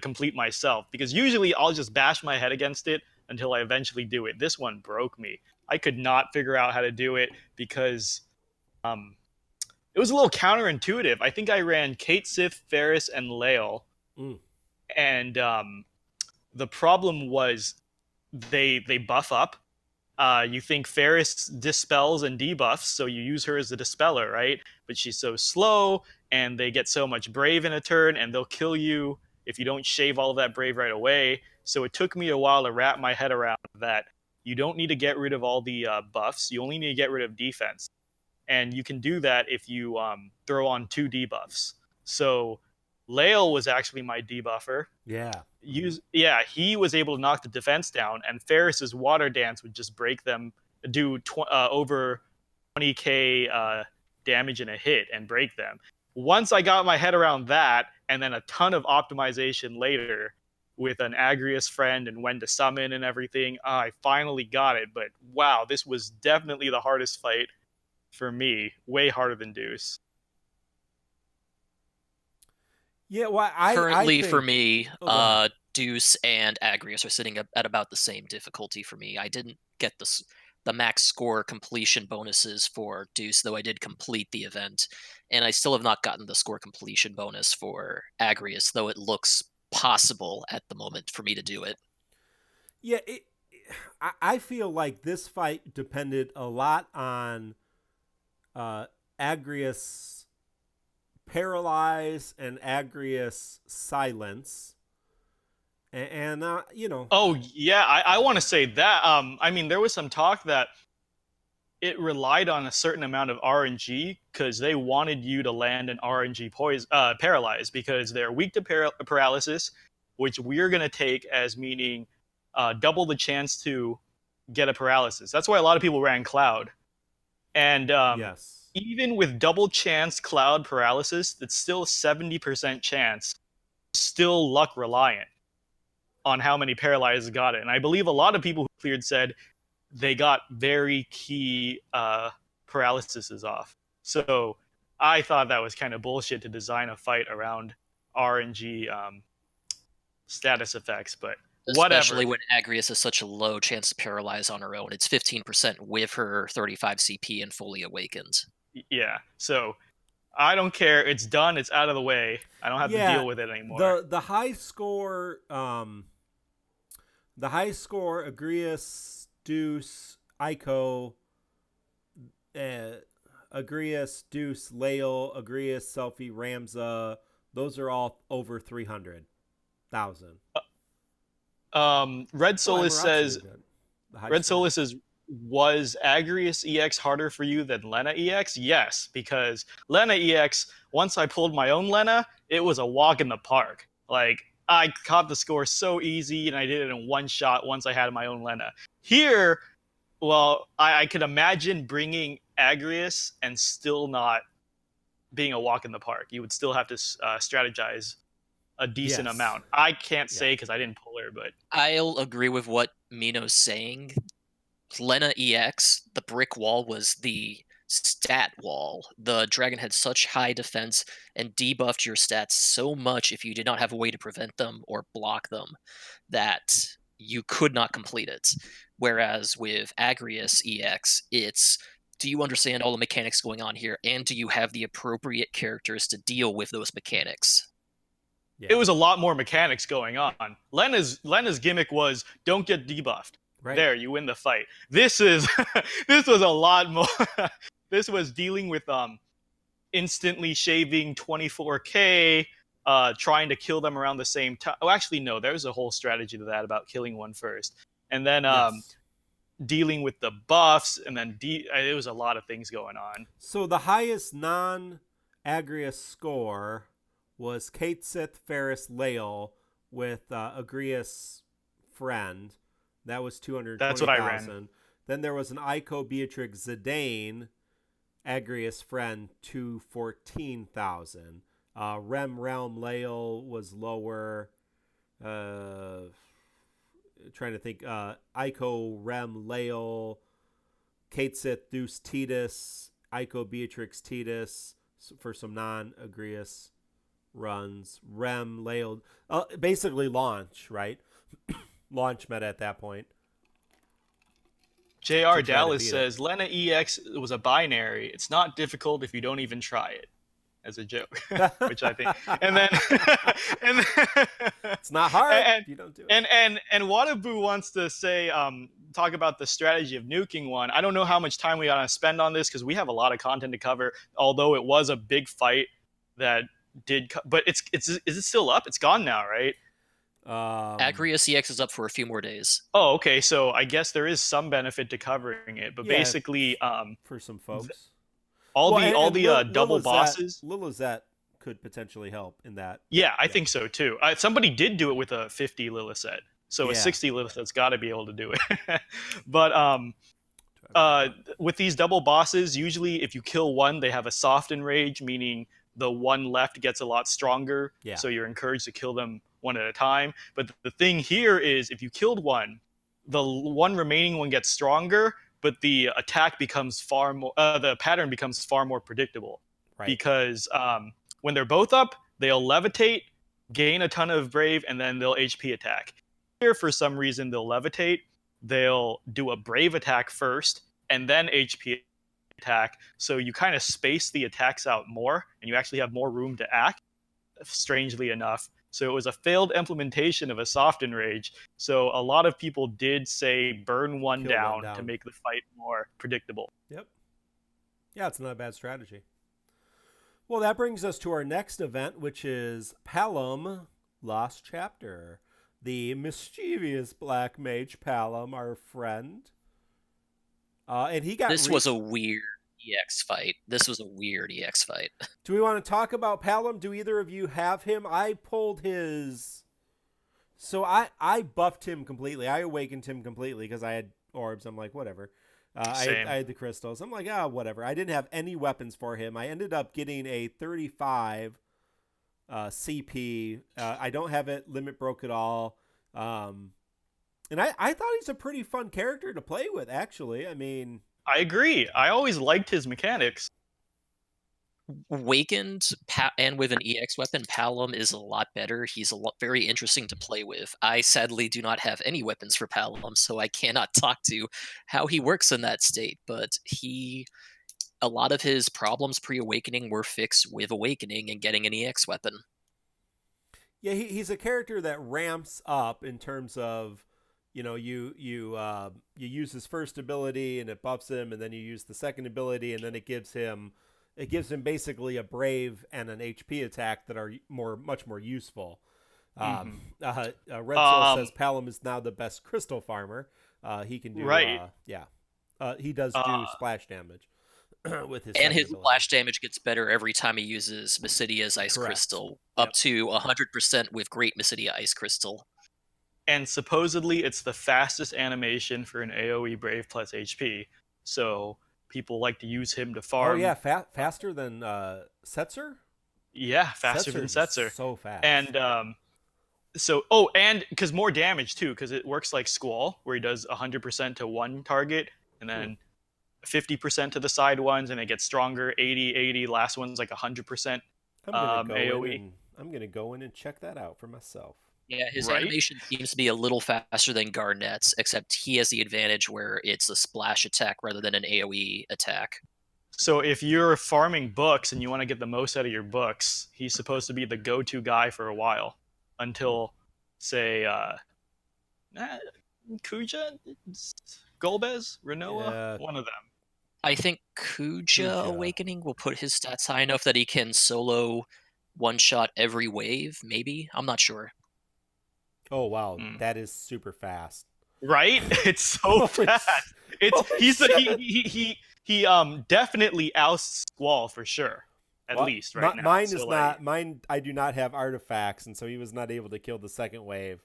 complete myself, because usually I'll just bash my head against it until I eventually do it. This one broke me. I could not figure out how to do it because it was a little counterintuitive. I think I ran Kate Sith, Ferris, and Lael, and the problem was they buff up. You think Ferris dispels and debuffs, so you use her as a dispeller, right? But she's so slow, and they get so much brave in a turn, and they'll kill you if you don't shave all of that brave right away. So it took me a while to wrap my head around that. You don't need to get rid of all the buffs. You only need to get rid of defense. And you can do that if you throw on 2 debuffs. So Lael was actually my debuffer. yeah. He was able to knock the defense down, and Ferris's water dance would just break them, do over 20k damage in a hit and break them. Once I got my head around that, and then a ton of optimization later with an Agrias friend and when to summon and everything, I finally got it. But wow, this was definitely the hardest fight for me, way harder than Deuce. Yeah, well, Currently, I think, for me, oh, Deuce and Agrias are sitting at about the same difficulty for me. I didn't get the max score completion bonuses for Deuce, though I did complete the event, and I still have not gotten the score completion bonus for Agrias, though it looks possible at the moment for me to do it. Yeah, I feel like this fight depended a lot on Agrias Paralyze and Agrias Silence. And you know. Oh, yeah, I want to say that. I mean, there was some talk that it relied on a certain amount of RNG because they wanted you to land an RNG Paralyze because they're weak to paralysis, which we're going to take as meaning double the chance to get a paralysis. That's why a lot of people ran Cloud. And Yes. even with double chance Cloud paralysis, it's still 70% chance, still luck reliant on how many paralyzes got it. And I believe a lot of people who cleared said they got very key paralyses off. So I thought that was kind of bullshit to design a fight around RNG status effects, but Especially whatever. when Agrias has such a low chance to paralyze on her own. It's 15% with her 35 CP and fully awakened. Yeah. So I don't care. It's done. It's out of the way. I don't have to Yeah, deal with it anymore. the high score, Agrias, Deuce, Ico, Agrias, Deuce, Lael, Agrias, Selfie, Ramza. Those are all over 300,000. Red Oh, Solus Amarant's says doing good. The high Red score. Solus says, was Agrias EX harder for you than Lena EX? Yes, because Lena EX, once I pulled my own Lena, it was a walk in the park. Like, I caught the score so easy, and I did it in one shot once I had my own Lena. Here, well, I could imagine bringing Agrias and still not being a walk in the park. You would still have to strategize a decent Yes. amount. I can't Yeah. say because I didn't pull her, but I'll agree with what Mino's saying. Lena EX, the brick wall was the stat wall. The dragon had such high defense and debuffed your stats so much if you did not have a way to prevent them or block them that you could not complete it. Whereas with Agrias EX, it's do you understand all the mechanics going on here and do you have the appropriate characters to deal with those mechanics? Yeah. it was a lot more mechanics going on. Lena's gimmick was don't get debuffed. Right. There, you win the fight. This is this was a lot more. This was dealing with instantly shaving 24k, trying to kill them around the same time. Oh, actually, no. There's a whole strategy to that about killing one first, and then Yes. dealing with the buffs, and then it was a lot of things going on. So the highest non-Agrias score was Kate Sith Ferris Lael with Agrias friend. That was 220,000. That's what I ran. Then there was an Ico Beatrix Zidane Agrias friend 214,000. Rem Realm Lael was lower. Trying to think. Ico Rem Lael, Kate Sith Deuce Titus, Ico Beatrix Titus for some non-Agrias runs. Rem Lael, basically launch, right? Launch meta at that point. JR Dallas says Lena EX was a binary. It's not difficult if you don't even try it. As a joke, which I think, and then it's not hard if you don't do it. And Wadabu wants to say, talk about the strategy of nuking one. I don't know how much time we gotta spend on this because we have a lot of content to cover. Although it was a big fight that did, but is it still up? It's gone now, right? Agrias EX is up for a few more days. Oh, okay. So I guess there is some benefit to covering it, but basically, for some folks. All the double bosses. Lilizette could potentially help in that. Yeah, I think so too. Somebody did do it with a 50 Lilith, so a 60 Lilith's got to be able to do it. But with these double bosses, usually if you kill one, they have a soft enrage, meaning the one left gets a lot stronger. Yeah. So you're encouraged to kill them one at a time. But the thing here is, if you killed one, the one remaining one gets stronger, but the attack becomes far more. The pattern becomes far more predictable, right? Because when they're both up, they'll levitate, gain a ton of brave, and then they'll HP attack. Here, for some reason, they'll levitate. They'll do a brave attack first, and then HP attack. So you kind of space the attacks out more, and you actually have more room to act. Strangely enough. So it was a failed implementation of a soft enrage. So a lot of people did say burn one down to make the fight more predictable. Yep. Yeah, it's not a bad strategy. Well, that brings us to our next event, which is Palom Lost Chapter. The mischievous black mage Palom, our friend. And he got This was a weird EX fight. Do we want to talk about Palom? Do either of you have him? I pulled his. So I buffed him completely. I awakened him completely because I had orbs. I'm like, whatever. I had the crystals. I'm like, whatever. I didn't have any weapons for him. I ended up getting a 35 CP. I don't have it limit broke at all. And I thought he's a pretty fun character to play with, actually. I mean, I agree. I always liked his mechanics. Awakened and with an EX weapon, Palom is a lot better. He's very interesting to play with. I sadly do not have any weapons for Palom, so I cannot talk to how he works in that state. But a lot of his problems pre-awakening were fixed with awakening and getting an EX weapon. Yeah, he's a character that ramps up in terms of, you use his first ability and it buffs him, and then you use the second ability and then it gives him basically a brave and an HP attack that are much more useful. Red Soul says Palom is now the best crystal farmer. He can do Right. he does do splash damage with his And his ability. splash damage gets better every time he uses Mysidia's Ice Correct. Crystal, up to 100% with Great Mysidia Ice Crystal. And supposedly it's the fastest animation for an AoE Brave plus HP. So people like to use him to farm. Oh yeah, faster than Setzer? Yeah, faster than Setzer. So fast. And and because more damage too, because it works like Squall, where he does 100% to one target, and then 50% to the side ones, and it gets stronger. 80, last one's like 100% AoE. I'm gonna go in and check that out for myself. Yeah, his animation seems to be a little faster than Garnet's, except he has the advantage where it's a splash attack rather than an AoE attack. So if you're farming books and you want to get the most out of your books, he's supposed to be the go-to guy for a while, until, say, Kuja, Golbez, Renoa, one of them. I think Kuja Awakening will put his stats high enough that he can solo one-shot every wave, maybe? I'm not sure. Oh, wow. That is super fast. Right? It's so fast. He definitely outs Squall for sure. At least right now. Mine I do not have artifacts, and so he was not able to kill the second wave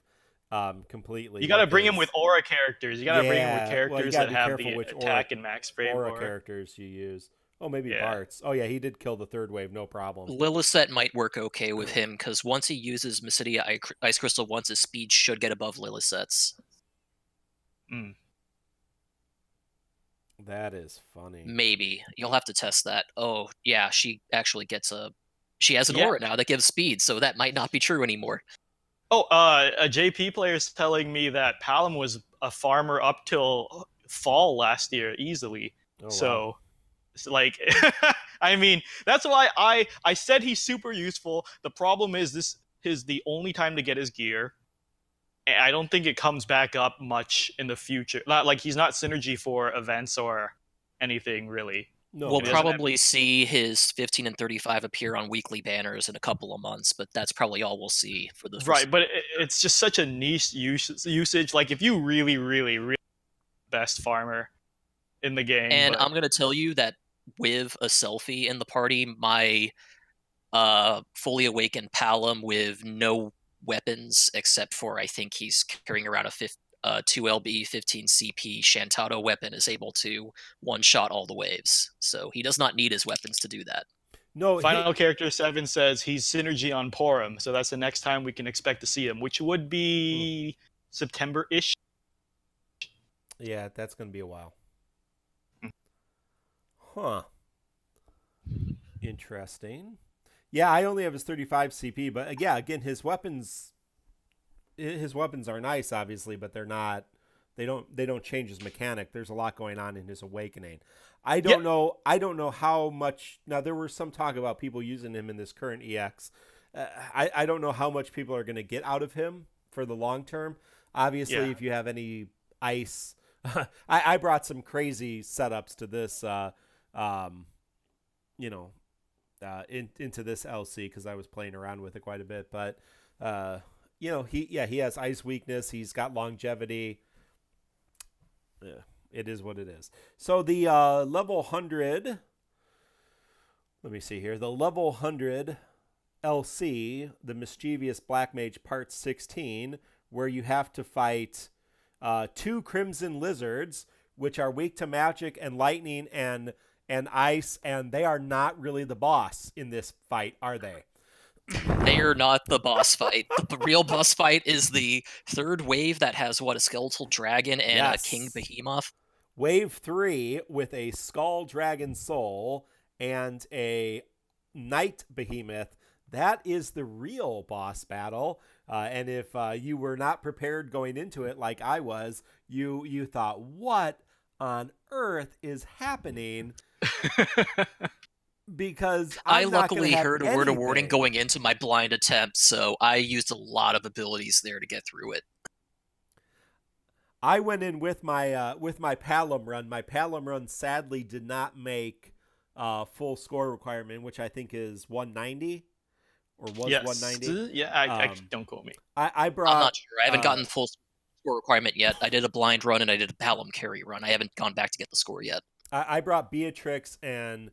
completely. You got to bring him with aura characters. You got to bring him with characters that have the attack and max brave aura characters you use. Oh, maybe Bartz. Oh, yeah, he did kill the third wave, no problem. Lillicet might work okay with him, because once he uses Mysidia Ice Crystal once, his speed should get above Lillicet's. That is funny. Maybe. You'll have to test that. Oh, yeah, she actually she has an aura now that gives speed, so that might not be true anymore. Oh, a JP player is telling me that Palom was a farmer up till fall last year, easily. Oh, so... Wow. Like, I mean, that's why I said he's super useful. The problem is this is the only time to get his gear. And I don't think it comes back up much in the future. Not like he's not synergy for events or anything really. No, we'll probably see his 15 and 35 appear on weekly banners in a couple of months, but that's probably all we'll see for the right. But it's just such a niche usage. Like if you really, really, really best farmer in the game, and I'm gonna tell you that with a selfie in the party, my fully awakened Palom with no weapons except for I think he's carrying around a 2LB 15 CP Shantado weapon is able to one-shot all the waves. So he does not need his weapons to do that. No, Final Character 7 says he's synergy on Porum, so that's the next time we can expect to see him, which would be September-ish. Yeah, that's going to be a while. Huh. Interesting. Yeah, I only have his 35 CP, but yeah, again, his weapons are nice, obviously, but they're not. They don't change his mechanic. There's a lot going on in his awakening. I don't know. I don't know how much. Now there was some talk about people using him in this current EX. I don't know how much people are going to get out of him for the long term. Obviously, if you have any ice, I brought some crazy setups to this. Into this LC because I was playing around with it quite a bit. But he has ice weakness. He's got longevity. It is what it is. So the level 100. Let me see here. The level 100 LC, the Mischievous Black Mage Part 16, where you have to fight 2 Crimson Lizards, which are weak to magic and lightning and ice, and they are not really the boss in this fight, are they? They are not the boss fight. The real boss fight is the third wave that has, a skeletal dragon and a king behemoth? Wave 3 with a skull dragon soul and a Night Behemoth. That is the real boss battle. And if you were not prepared going into it like I was, you thought, what on earth is happening? Because I I'm not going luckily to have heard a word of warning anything. going into my blind attempt, so I used a lot of abilities there to get through it. I went in with my Palom run. My Palom run sadly did not make full score requirement, which I think is 190 or was Yes. 190. Yeah, I don't quote me. I brought. I'm not sure. I haven't gotten the full score requirement yet. I did a blind run and I did a Palom carry run. I haven't gone back to get the score yet. I brought Beatrix and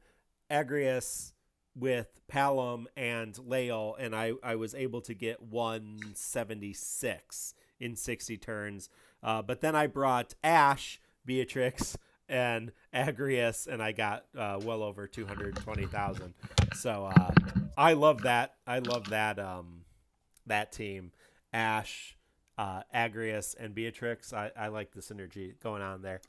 Agrias with Palom and Lael, and I was able to get 176 in 60 turns. But then I brought Ash, Beatrix, and Agrias, and I got well over 220,000. So I love that. I love that that team. Ash, Agrias, and Beatrix. I like the synergy going on there.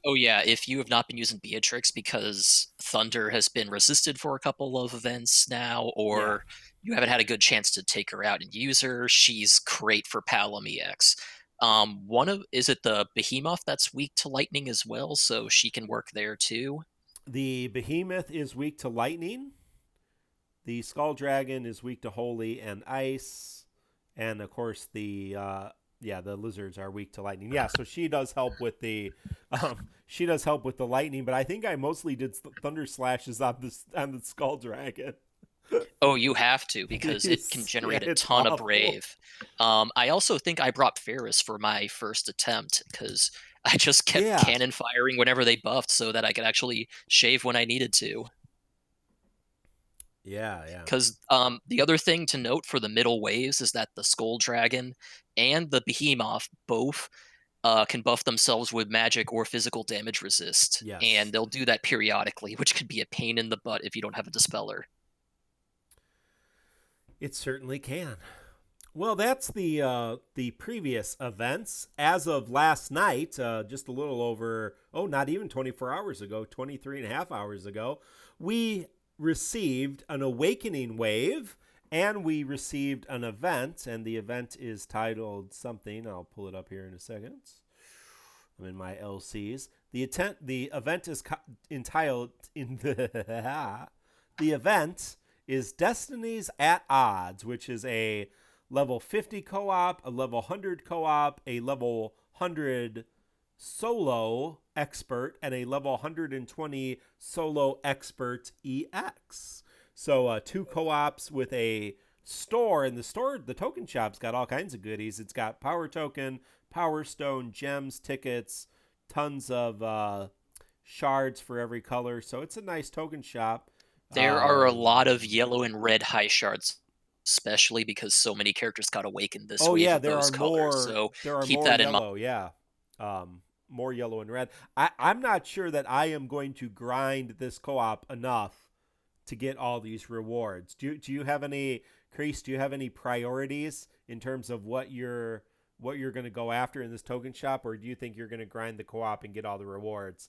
Oh yeah, if you have not been using Beatrix because Thunder has been resisted for a couple of events now, or you haven't had a good chance to take her out and use her, she's great for Palom EX. Is it the Behemoth that's weak to lightning as well, so she can work there too? The Behemoth is weak to lightning. The Skull Dragon is weak to holy and ice, and of course the lizards are weak to lightning. Yeah, so she does help with the lightning, but I think I mostly did thunder slashes on the Skull Dragon. Oh, you have to, because it can generate a ton of brave. I also think I brought Ferris for my first attempt because I just kept cannon firing whenever they buffed so that I could actually shave when I needed to. Yeah. Because the other thing to note for the middle waves is that the Skull Dragon and the Behemoth both can buff themselves with magic or physical damage resist. Yes. And they'll do that periodically, which could be a pain in the butt if you don't have a Dispeller. It certainly can. Well, that's the previous events. As of last night, just a little over, not even 24 hours ago, 23 and a half hours ago, we received an awakening wave, and we received an event, and the event is titled something. I'll pull it up here in a second. I'm in my LCs. The event is entitled the event is Destinies at Odds, which is a level 50 co-op, a level 100 co-op, a level 100 solo expert, and a level 120 solo expert EX. So 2 co-ops with a store, and the token shop's got all kinds of goodies. It's got power token, power stone, gems, tickets, tons of shards for every color. So it's a nice token shop. There are a lot of yellow and red high shards, especially because so many characters got awakened this wave of those colors. So keep that in mind. Yeah. More yellow and red. I'm not sure that I am going to grind this co-op enough to get all these rewards. Do you have any, Kreese, do you have any priorities in terms of what you're going to go after in this token shop, or do you think you're going to grind the co-op and get all the rewards?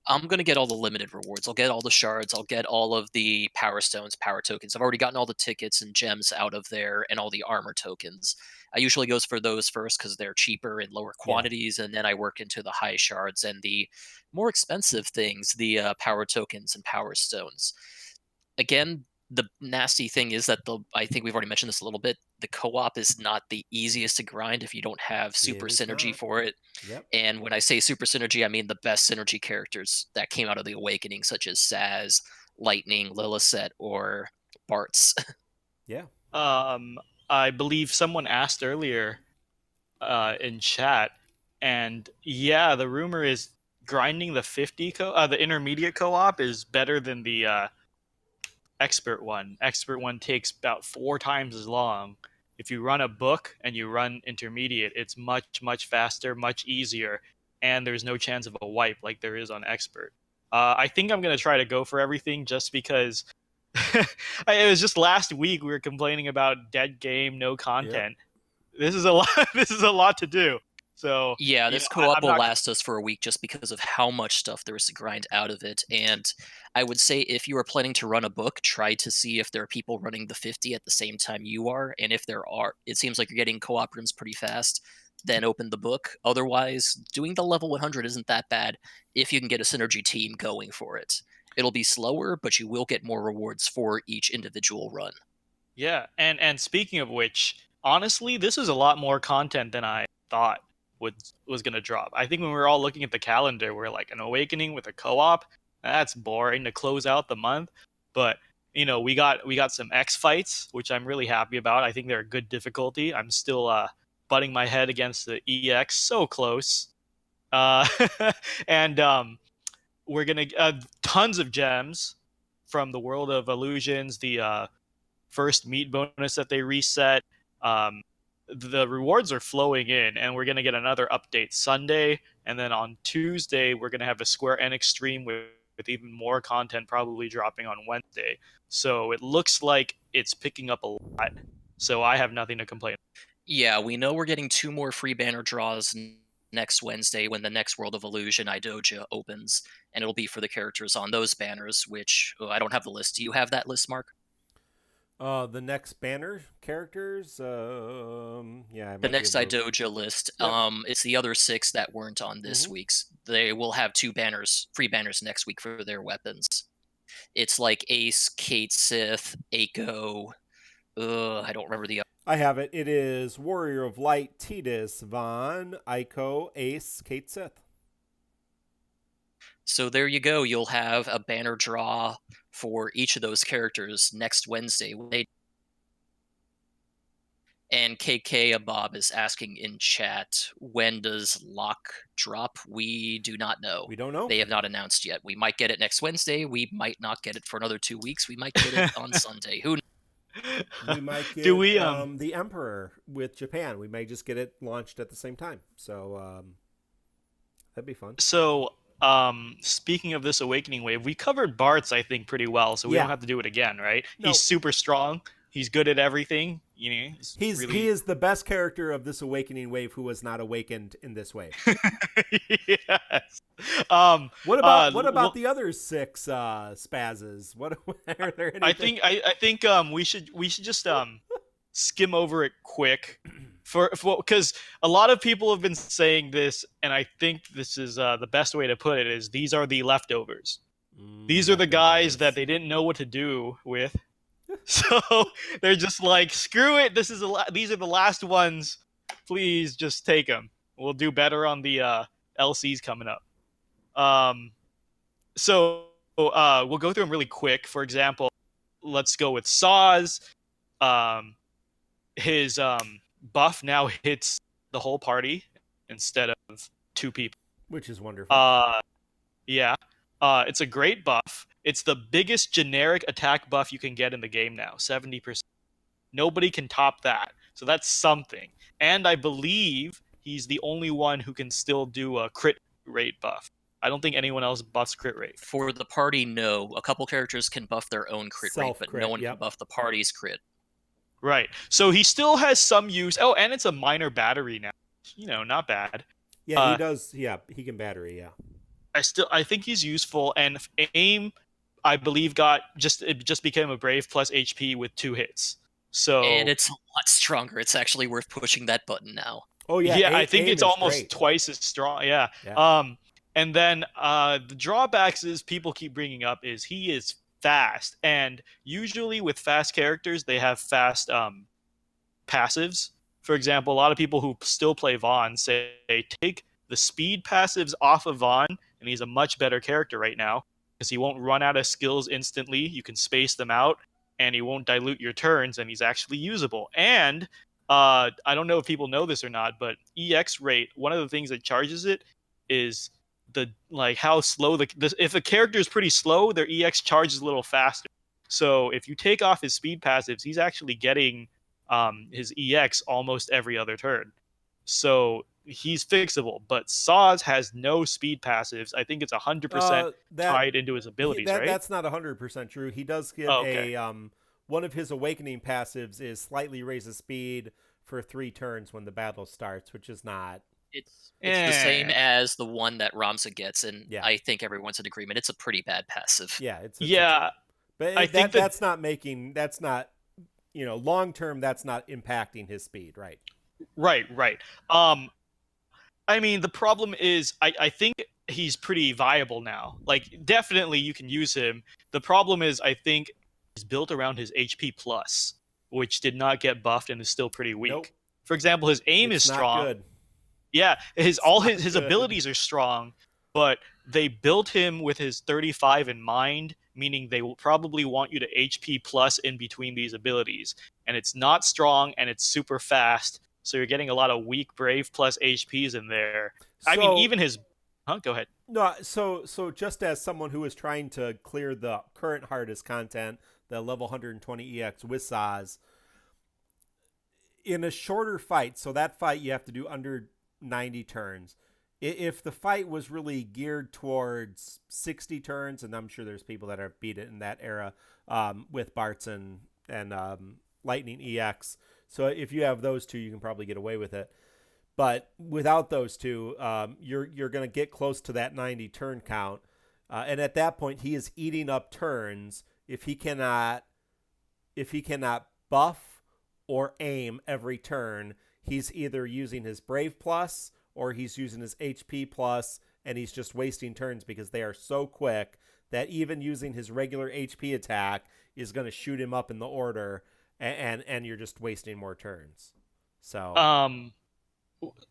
I'm going to get all the limited rewards. I'll get all the shards. I'll get all of the power stones, power tokens. I've already gotten all the tickets and gems out of there and all the armor tokens. I usually goes for those first because they're cheaper in lower quantities, and then I work into the high shards and the more expensive things, the power tokens and power stones. Again, the nasty thing is that I think we've already mentioned this a little bit, the co-op is not the easiest to grind if you don't have super synergy for it. Yep. And when I say super synergy, I mean the best synergy characters that came out of the Awakening, such as Saz, Lightning, Lillicet, or Bartz. Yeah. I believe someone asked earlier in chat, and yeah, the rumor is grinding the 50 the intermediate co-op is better than the expert one. Expert one takes about 4 times as long. If you run a book and you run intermediate, it's much faster, much easier, and there's no chance of a wipe like there is on expert. I think I'm gonna try to go for everything just because it was just last week we were complaining about dead game, no content. Yep. This is a lot. This is a lot to do. So Yeah, you this know, co-op I'm will not. last us for a week just because of how much stuff there is to grind out of it. And I would say if you are planning to run a book, try to see if there are people running the 50 at the same time you are. And if there are, it seems like you're getting co-op runs pretty fast, then open the book. Otherwise, doing the level 100 isn't that bad if you can get a synergy team going for it. It'll be slower, but you will get more rewards for each individual run. Yeah, and speaking of which, honestly, this is a lot more content than I thought was gonna drop. I think when we were all looking at the calendar, we're like, an awakening with a co-op, that's boring to close out the month. But we got some X fights, which I'm really happy about. I think they're a good difficulty. I'm still butting my head against the EX, so close. Uh, and we're gonna tons of gems from the world of illusions. The first meat bonus that they reset. Um, the rewards are flowing in, and we're gonna get another update Sunday, and then on Tuesday we're gonna have a Square Enix stream with even more content probably dropping on Wednesday. So it looks like it's picking up a lot. So I have nothing to complain. Yeah, we know we're getting 2 more free banner draws next Wednesday when the next World of Illusion Eijodas opens, and it'll be for the characters on those banners, which I don't have the list. Do you have that list, Mark? The next banner characters, yeah, I The might be next able to. Eijodas list, Yep. it's the other 6 that weren't on this Mhm. week's. They will have 2 banners, free banners next week for their weapons. It's like Ace, Kate Sith, Aiko. I don't remember the other. I have it. It is Warrior of Light, Tidus, Vaughn, Aiko, Ace, Kate Sith. So there you go. You'll have a banner draw for each of those characters next Wednesday. And KK Bob is asking in chat, when does Lock drop? We do not know. We don't know. They have not announced yet. We might get it next Wednesday. We might not get it for another 2 weeks. We might get it on Sunday. Who knows? We might get Do we the Emperor with Japan. We may just get it launched at the same time. So that'd be fun. So speaking of this awakening wave, we covered Bartz, I think, pretty well, so we Yeah. don't have to do it again, right? No. He's super strong. He's good at everything. He is the best character of this awakening wave who was not awakened in this wave. Yes. What about the other 6 spazzes? What are there? Anything? I think we should just skim over it quick for because a lot of people have been saying this, and I think this is the best way to put it is these are the leftovers. These are the guys that they didn't know what to do with. So they're just like, screw it. These are the last ones. Please just take them. We'll do better on the LCs coming up. So we'll go through them really quick. For example, let's go with Saw's. His buff now hits the whole party instead of 2 people, which is wonderful. Yeah. It's a great buff. It's the biggest generic attack buff you can get in the game now, 70%. Nobody can top that. So that's something. And I believe he's the only one who can still do a crit rate buff. I don't think anyone else buffs crit rate. For the party, no. A couple characters can buff their own crit rate, but no one can buff the party's crit. Right. So he still has some use. Oh, and it's a minor battery now. Not bad. Yeah, he does. Yeah, he can battery. Yeah. I think he's useful, and AIM, I believe, it just became a Brave plus HP with 2 hits. So and it's a lot stronger. It's actually worth pushing that button now. Oh yeah, yeah. I think it's almost twice as strong. Yeah. And then the drawbacks is people keep bringing up is he is fast, and usually with fast characters they have fast passives. For example, a lot of people who still play Vaughn say take the speed passives off of Vaughn, and he's a much better character right now because he won't run out of skills instantly. You can space them out, and he won't dilute your turns, and he's actually usable. And I don't know if people know this or not, but EX rate, one of the things that charges it is how slow if a character is pretty slow, their EX charges a little faster. So if you take off his speed passives, he's actually getting his EX almost every other turn. So he's fixable, but Saw's has no speed passives. I think it's 100% tied into his abilities, right? That's not 100% true. He does get one of his awakening passives is slightly raises speed for 3 turns when the battle starts, which is not It's the same Eh. as the one that Ramza gets, and Yeah. I think everyone's in agreement. It's a pretty bad passive. Yeah, it's Yeah, but I think that's not long term. That's not impacting his speed, right? right. I mean, the problem is, I think he's pretty viable now. Like, definitely you can use him. The problem is, I think he's built around his HP plus, which did not get buffed and is still pretty weak. Nope. For example, his aim It's is not strong. good. Yeah, his good. abilities are strong, but they built him with his 35 in mind, meaning they will probably want you to HP plus in between these abilities. And it's not strong and it's super fast, so you're getting a lot of weak Brave plus HPs in there. I mean, even his... Go ahead. No, so just as someone who is trying to clear the current hardest content, the level 120 EX with Saz, in a shorter fight, so that fight you have to do under 90 turns. If the fight was really geared towards 60 turns, and I'm sure there's people that have beat it in that era with Bartz and Lightning EX. So if you have those two, you can probably get away with it. But without those two, you're going to get close to that 90 turn count. And at that point, he is eating up turns if he cannot buff or aim every turn. He's either using his Brave Plus or he's using his HP Plus, and he's just wasting turns because they are so quick that even using his regular HP attack is going to shoot him up in the order, and you're just wasting more turns. So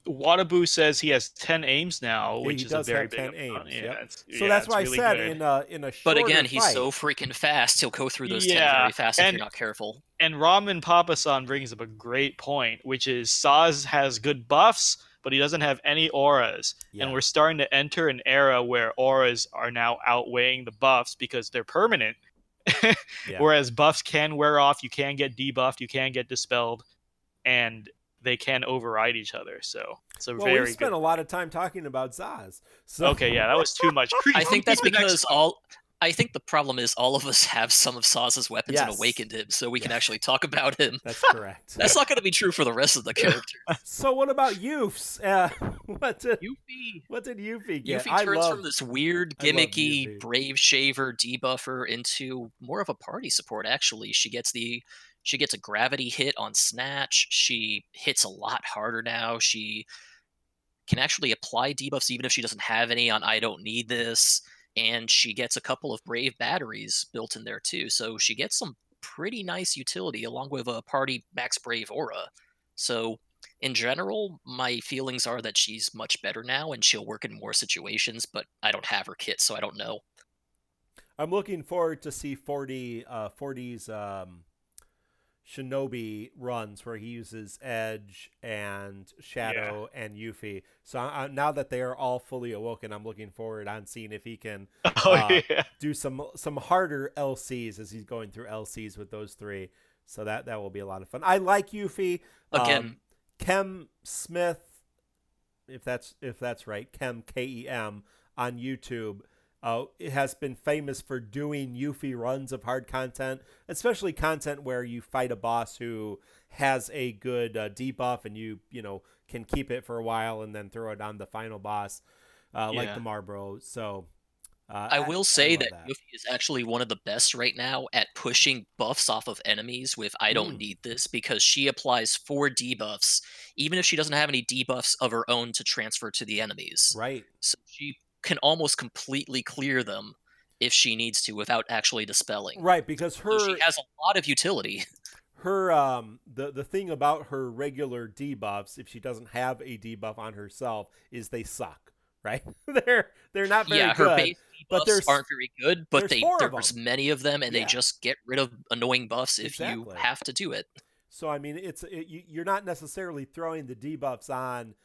Wadabu says he has 10 aims now, which is a very big 10 aims. Yeah, Yep. So that's why really I said good. in a shorter But again, he's fight, so freaking fast, he'll go through those 10 very fast if you're not careful. And Ramen Papa-san brings up a great point, which is Saz has good buffs, but he doesn't have any auras. Yeah. And we're starting to enter an era where auras are now outweighing the buffs because they're permanent. Whereas buffs can wear off, you can get debuffed, you can get dispelled, and they can override each other. So we spent a lot of time talking about Zaz. So. Okay, yeah, that was too much. I think that's because I think the problem is all of us have some of Saz's weapons and awakened him, so we can actually talk about him. That's correct. That's not going to be true for the rest of the characters. So what about Yoofs? What did Yuffie get? Yuffie turns from this weird, gimmicky, brave shaver debuffer into more of a party support, actually. She gets a gravity hit on Snatch. She hits a lot harder now. She can actually apply debuffs even if she doesn't have any on I Don't Need This. And she gets a couple of Brave batteries built in there too. So she gets some pretty nice utility along with a party max Brave aura. So in general, my feelings are that she's much better now and she'll work in more situations, but I don't have her kit, so I don't know. I'm looking forward to see 40's Shinobi runs where he uses Edge and Shadow and Yuffie. So now that they are all fully awoken, I'm looking forward on seeing if he can do some harder LCs as he's going through LCs with those three. So that will be a lot of fun. I like Yuffie. Again, Kem Smith, if that's right, Kem KEM on YouTube. It has been famous for doing Yuffie runs of hard content, especially content where you fight a boss who has a good debuff and you can keep it for a while and then throw it on the final boss, like the Marlboro. So I will say that Yuffie is actually one of the best right now at pushing buffs off of enemies with I Don't Need This, because she applies 4 debuffs, even if she doesn't have any debuffs of her own to transfer to the enemies. Right. So she can almost completely clear them if she needs to without actually dispelling. Right, because she has a lot of utility. Her the thing about her regular debuffs, if she doesn't have a debuff on herself, is they suck. Right? they're not very good. Her base debuffs aren't very good, but there's many of them, and they just get rid of annoying buffs if you have to do it. So I mean, you're not necessarily throwing the debuffs on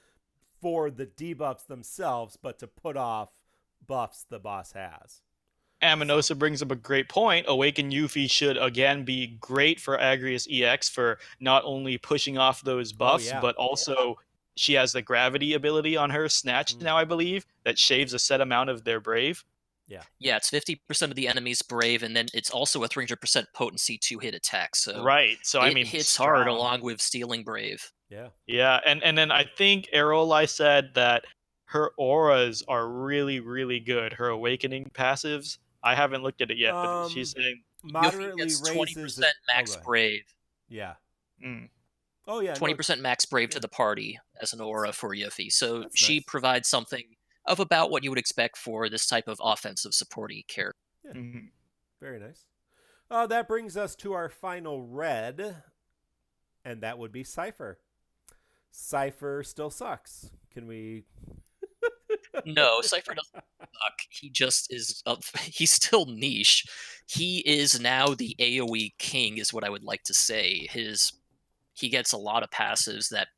for the debuffs themselves, but to put off buffs the boss has. Aminosa brings up a great point. Awakened Yuffie should again be great for Agrias EX for not only pushing off those buffs, but also she has the gravity ability on her Snatch now, I believe, that shaves a set amount of their Brave. Yeah, it's 50% of the enemy's brave, and then it's also a 300% potency 2-hit attack. So Right. So I it mean, hits hard strong. along with stealing brave. Yeah. Yeah, and then I think Arolai said that her auras are really, really good. Her awakening passives. I haven't looked at it yet, but she's saying, Yuffie Moderately gets raises 20% it. Oh, go max ahead. brave. Yeah. mm, Oh yeah. No, 20% max brave to yeah. the party as an aura for Yuffie. So That's she nice. provides something of about what you would expect for this type of offensive supporty character. Yeah. mhm. Very nice. That brings us to our final red, and that would be Cypher. Cypher still sucks. Can we? No, Cypher doesn't suck. He just is. He's still niche. He is now the AOE king, is what I would like to say. He gets a lot of passives that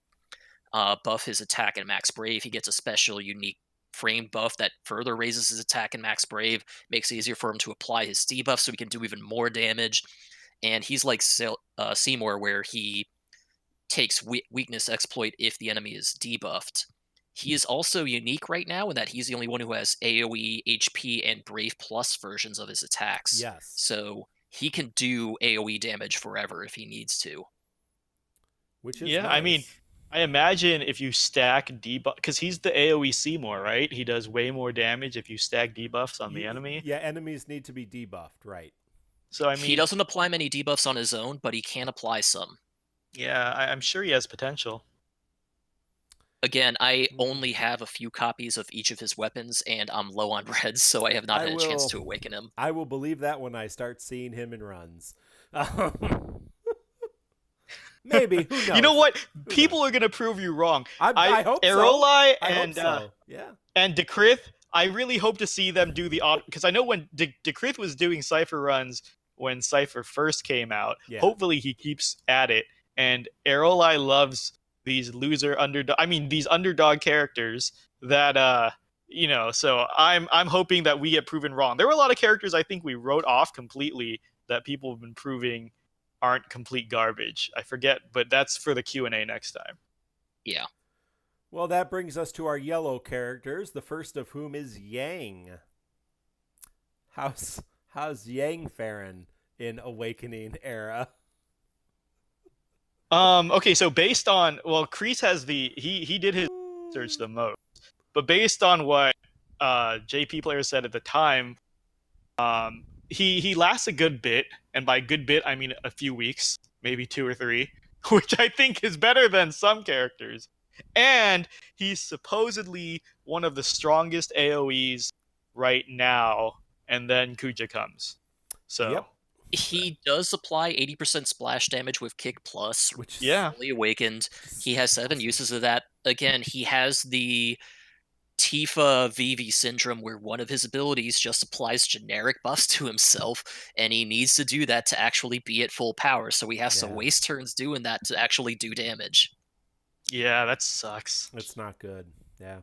buff his attack and max brave. He gets a special unique frame buff that further raises his attack and max brave, makes it easier for him to apply his debuff so he can do even more damage. And he's like Seymour, where he takes weakness exploit if the enemy is debuffed. He is also unique right now in that he's the only one who has AoE, HP, and Brave Plus versions of his attacks. Yes. So he can do AoE damage forever if he needs to. Which is Yeah, nice. I mean, I imagine if you stack debuff, because he's the AoE Seymour, right? He does way more damage if you stack debuffs on the enemy. Yeah, enemies need to be debuffed, right? So I mean, He doesn't apply many debuffs on his own, but he can apply some. yeah, I'm sure he has potential. Again, I only have a few copies of each of his weapons, and I'm low on reds, so I have not had a chance to awaken him. I will believe that when I start seeing him in runs. Maybe. Who knows? You know what? People are gonna prove you wrong. I hope so. Arolai I and hope so. Yeah. and Dekrith, I really hope to see them do the odd, because I know when Dekrith was doing Cypher runs when Cypher first came out. Yeah. Hopefully he keeps at it. And Arolai loves these these underdog characters that so I'm hoping that we get proven wrong. There were a lot of characters I think we wrote off completely that people have been proving aren't complete garbage. I forget, but that's for the Q&A next time. Yeah. Well, that brings us to our yellow characters, the first of whom is Yang. How's Yang faring in Awakening era? Okay, so based on, well, Kreese has he did his research the most, but based on what JP player said at the time, he lasts a good bit, and by good bit I mean a few weeks, maybe 2 or 3, which I think is better than some characters. And he's supposedly one of the strongest AoEs right now, and then Kuja comes. So Yep. He does apply 80% splash damage with Kick Plus, Which is fully awakened. He has 7 uses of that. Again, he has the Tifa Vivi syndrome where one of his abilities just applies generic buffs to himself, and he needs to do that to actually be at full power, so he has to waste turns doing that to actually do damage. yeah, that sucks. It's not good. Yeah.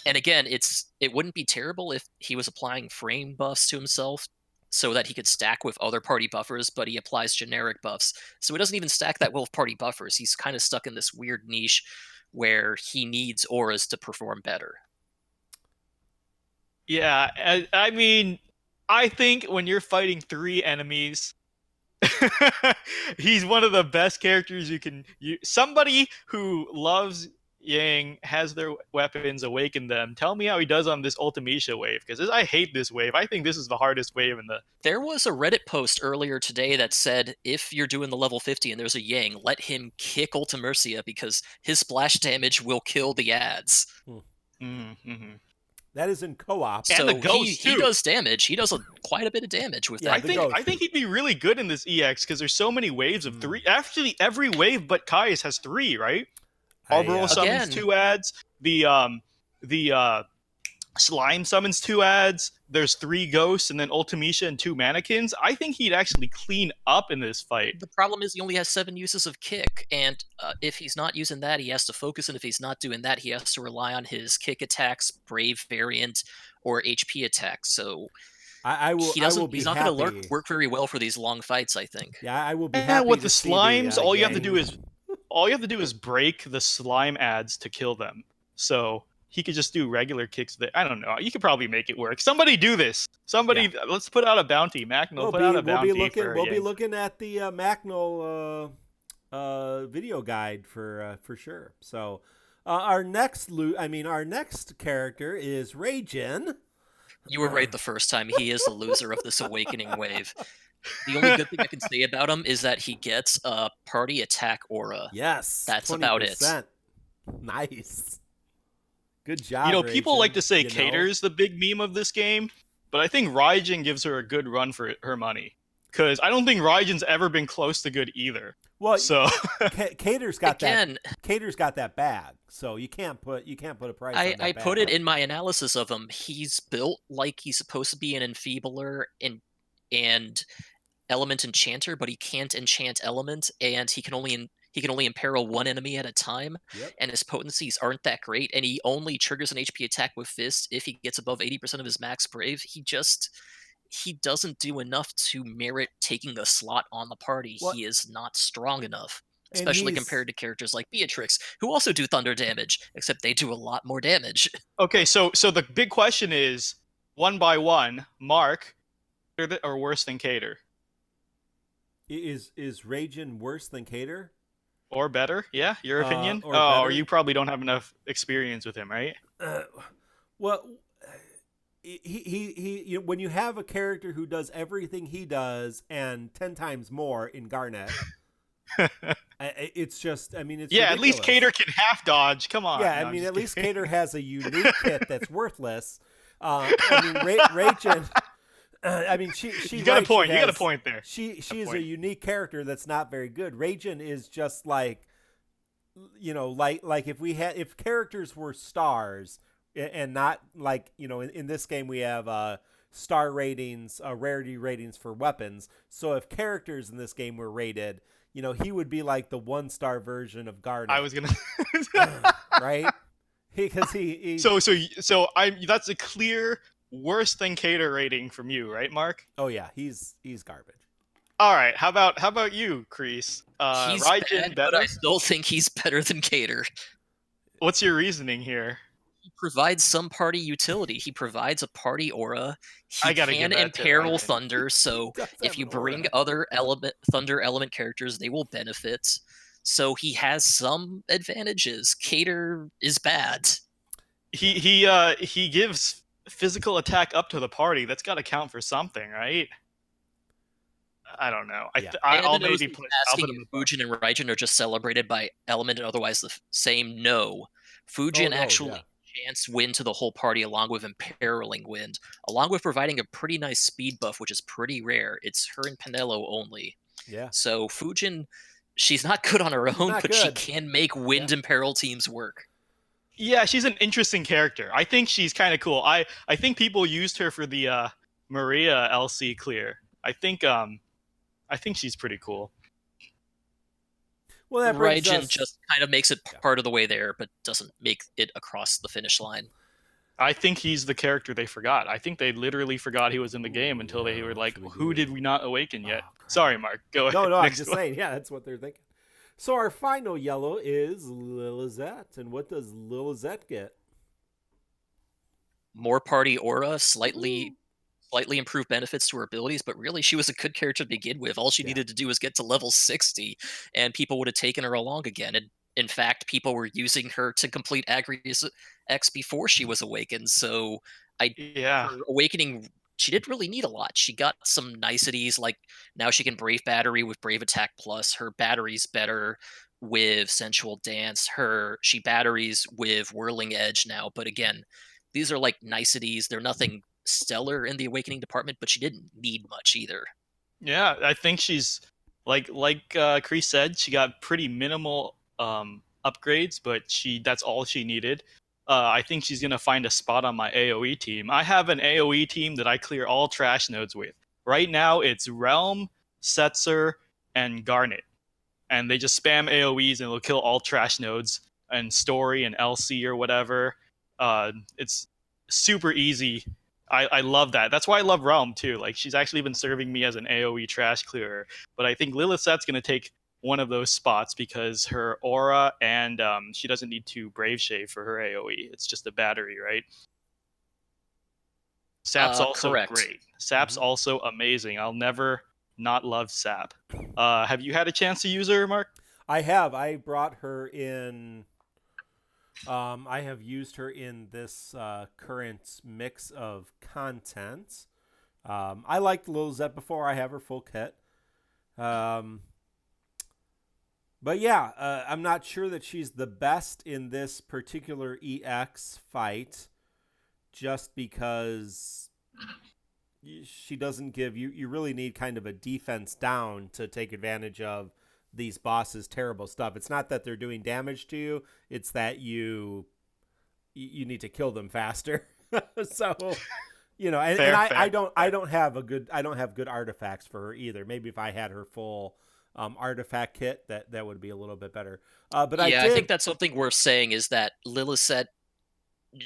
And again, it wouldn't be terrible if he was applying frame buffs to himself so that he could stack with other party buffers, but he applies generic buffs. So he doesn't even stack that well with party buffers. He's kind of stuck in this weird niche where he needs auras to perform better. Yeah, I mean, I think when you're fighting 3 enemies, he's one of the best characters you can. Somebody who loves Yang, has their weapons, awaken them. Tell me how he does on this Ultimecia wave, because I hate this wave. I think this is the hardest wave in the. There was a Reddit post earlier today that said if you're doing the level 50 and there's a Yang, let him kick Ultimecia because his splash damage will kill the ads. Mm-hmm. That is in co-op. So And the ghost, he too. does damage. He does quite a bit of damage with Yeah, that. I think he'd be really good in this EX because there's so many waves of 3. Actually, every wave but Kai's has 3, right? Arboro summons Again. 2 ads. The Slime summons 2 ads. There's 3 ghosts and then Ultimecia and 2 mannequins. I think he'd actually clean up in this fight. The problem is he only has 7 uses of kick, and if he's not using that, he has to focus, and if he's not doing that, he has to rely on his kick attacks, brave variant, or HP attacks. So he's not going to work very well for these long fights, I think. Yeah, I will be And happy with to the see slimes, all you have to Yang. do is break the slime ads to kill them. So he could just do regular kicks. That I don't know. You could probably make it work. Somebody do this. Somebody, let's put out a bounty. Macnol, put out a bounty. We'll be looking at the Macnol video guide for sure. So our next character is Raijin. You were right the first time. He is the loser of this awakening wave. The only good thing I can say about him is that he gets a party attack aura. Yes, that's 20%. about it. Nice. Good job. You know, people Raijin, like to say Cater's the big meme of this game, but I think Raijin gives her a good run for her money. Because I don't think Raijin's ever been close to good either. Well, so Cater's got that. Cater's got that bag, so you can't put a price on that I bag. put it in my analysis of him. He's built like he's supposed to be an enfeebler and element enchanter, but he can't enchant element, and he can only imperil one enemy at a time. Yep. And his potencies aren't that great, and he only triggers an HP attack with Fist if he gets above 80% of his max brave. He doesn't do enough to merit taking a slot on the party. Well, he is not strong enough, especially compared to characters like Beatrix, who also do thunder damage, except they do a lot more damage. Okay, so the big question is, one by one, Mark, better or worse than Cater? Is Raijin worse than Cater? Or better? Yeah, your opinion? Or you probably don't have enough experience with him, right? Well, he when you have a character who does everything he does and 10 times more in Garnet, it's just, it's ridiculous. At least Cater can half dodge. Come on. Yeah, no, at least Cater has a unique kit that's worthless. Raijin. She you got a point. You got a point there. She is a unique character that's not very good. Raijin is just like if characters were stars and not like in this game we have star ratings, rarity ratings for weapons. So if characters in this game were rated, he would be like the 1-star version of Garnet. I was gonna right because he. So that's a clear worse than Cater rating from you, right, Mark? Oh yeah, he's garbage. All right, how about you, Kreese? He's Raijin bad, but I still think he's better than Cater. What's your reasoning here? He provides some party utility. He provides a party aura. He can give that imperil thunder, so if you bring other thunder element characters, they will benefit. So he has some advantages. Cater is bad. He gives physical attack up to the party. That's got to count for something, right? I don't know. I'll maybe put asking if Fujin and Raijin are just celebrated by element and otherwise the same. No, Fujin chants wind to the whole party along with imperiling wind, along with providing a pretty nice speed buff, which is pretty rare. It's her and Penelo only. Yeah. So Fujin, she's not good on her own, but she can make wind imperil teams work. Yeah, she's an interesting character. I think she's kind of cool. I think people used her for the Maria LC clear. I think she's pretty cool. Well, that Raijin just kind of makes it part of the way there, but doesn't make it across the finish line. I think he's the character they forgot. I think they literally forgot he was in the game until they were like, who did we not awaken yet? Sorry, Mark. Go ahead. No, I'm just saying. Yeah, that's what they're thinking. So our final yellow is Lilizette. And what does Lilizette get? More party aura, slightly improved benefits to her abilities, but really she was a good character to begin with. All she needed to do was get to level 60, and people would have taken her along again. And in fact, people were using her to complete Agrias X before she was awakened. So her awakening, she didn't really need a lot. She got some niceties, like now she can Brave Battery with Brave Attack Plus. Her battery's better with Sensual Dance. She batteries with Whirling Edge now. But again, these are like niceties. They're nothing stellar in the awakening department, but she didn't need much either. Yeah, I think she's like Kreese said, she got pretty minimal upgrades, but that's all she needed. I think she's gonna find a spot on my AoE team. I have an AoE team that I clear all trash nodes with. Right now it's Realm, Setzer, and Garnet. And they just spam AoEs and they'll kill all trash nodes and Story and LC or whatever. It's super easy. I love that. That's why I love Realm too. Like, she's actually been serving me as an AoE trash clearer. But I think Lilizette's going to take one of those spots because her aura and she doesn't need to Brave Shave for her AoE. It's just a battery, right? Sap's also correct. great. Sap's also amazing. I'll never not love Sap. Have you had a chance to use her, Mark? I have. I brought her in. I have used her in this current mix of content. I liked Lilizette before. I have her full kit. But yeah, I'm not sure that she's the best in this particular EX fight, just because she doesn't give you. You really need kind of a defense down to take advantage of these bosses' terrible stuff. It's not that they're doing damage to you; it's that you need to kill them faster. So, you know, and I don't have good artifacts for her either. Maybe if I had her full artifact kit, that would be a little bit better. But I think that's something worth saying is that Lilizette,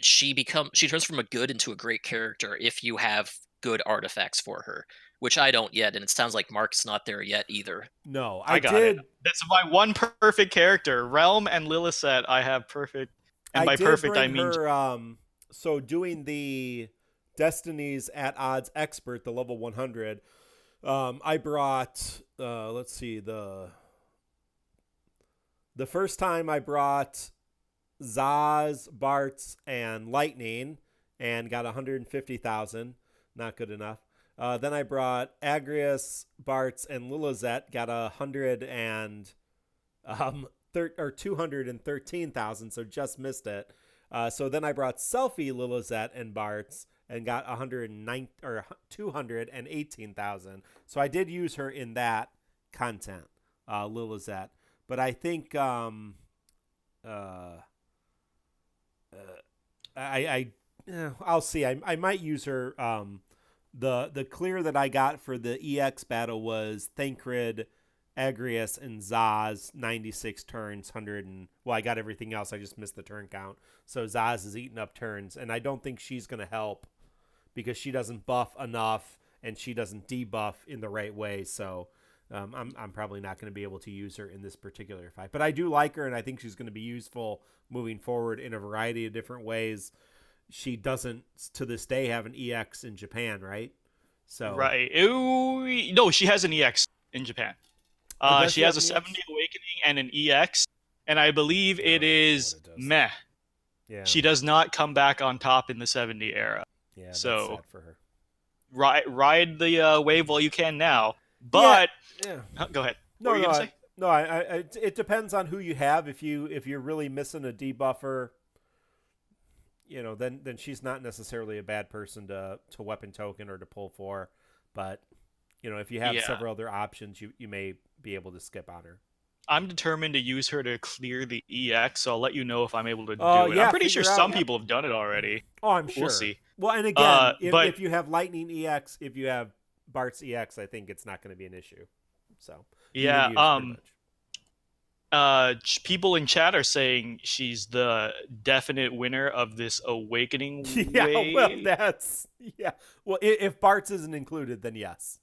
she turns from a good into a great character if you have good artifacts for her, which I don't yet, and it sounds like Mark's not there yet either. No, I got it. That's my one perfect character. Realm and Lilizette, I have perfect. And by perfect, I mean her, so doing the Destinies at Odds Expert, the level 100. I brought. Let's see, the first time I brought Zaz, Bartz, and Lightning, and got 150,000. Not good enough. Then I brought Agrias, Bartz, and Lilizette, got 213,000, so just missed it. So then I brought Selfie, Lilizette, and Bartz, and got 218,000. So I did use her in that content, Lilizette. But I think I'll see. I might use her. The clear that I got for the EX battle was Thancred, Agrias, and Zaz, 96 turns, 100 and... Well, I got everything else. I just missed the turn count. So Zaz is eating up turns, and I don't think she's going to help because she doesn't buff enough and she doesn't debuff in the right way. So I'm probably not going to be able to use her in this particular fight. But I do like her, and I think she's going to be useful moving forward in a variety of different ways. She doesn't, to this day, have an EX in Japan, right? So right. Ooh, no, she has an EX in Japan. She has a 70 Awakening and an EX, and I believe it is meh. Yeah. She does not come back on top in the 70 era. Yeah, that's so sad for her. Ride the wave while you can now. But yeah. Go ahead. No, what were you gonna say? No, it depends on who you have. If you're really missing a debuffer, you know, then she's not necessarily a bad person to weapon token or to pull for. But, you know, if you have several other options, you may be able to skip on her. I'm determined to use her to clear the EX, so I'll let you know if I'm able to do it. Yeah, I'm pretty sure some people have done it already. Oh, I'm sure. We'll see. Well, and again, if you have Lightning EX, if you have Bart's EX, I think it's not going to be an issue. So yeah, people in chat are saying she's the definite winner of this Awakening wave. Well, well, if Bart's isn't included, then yes.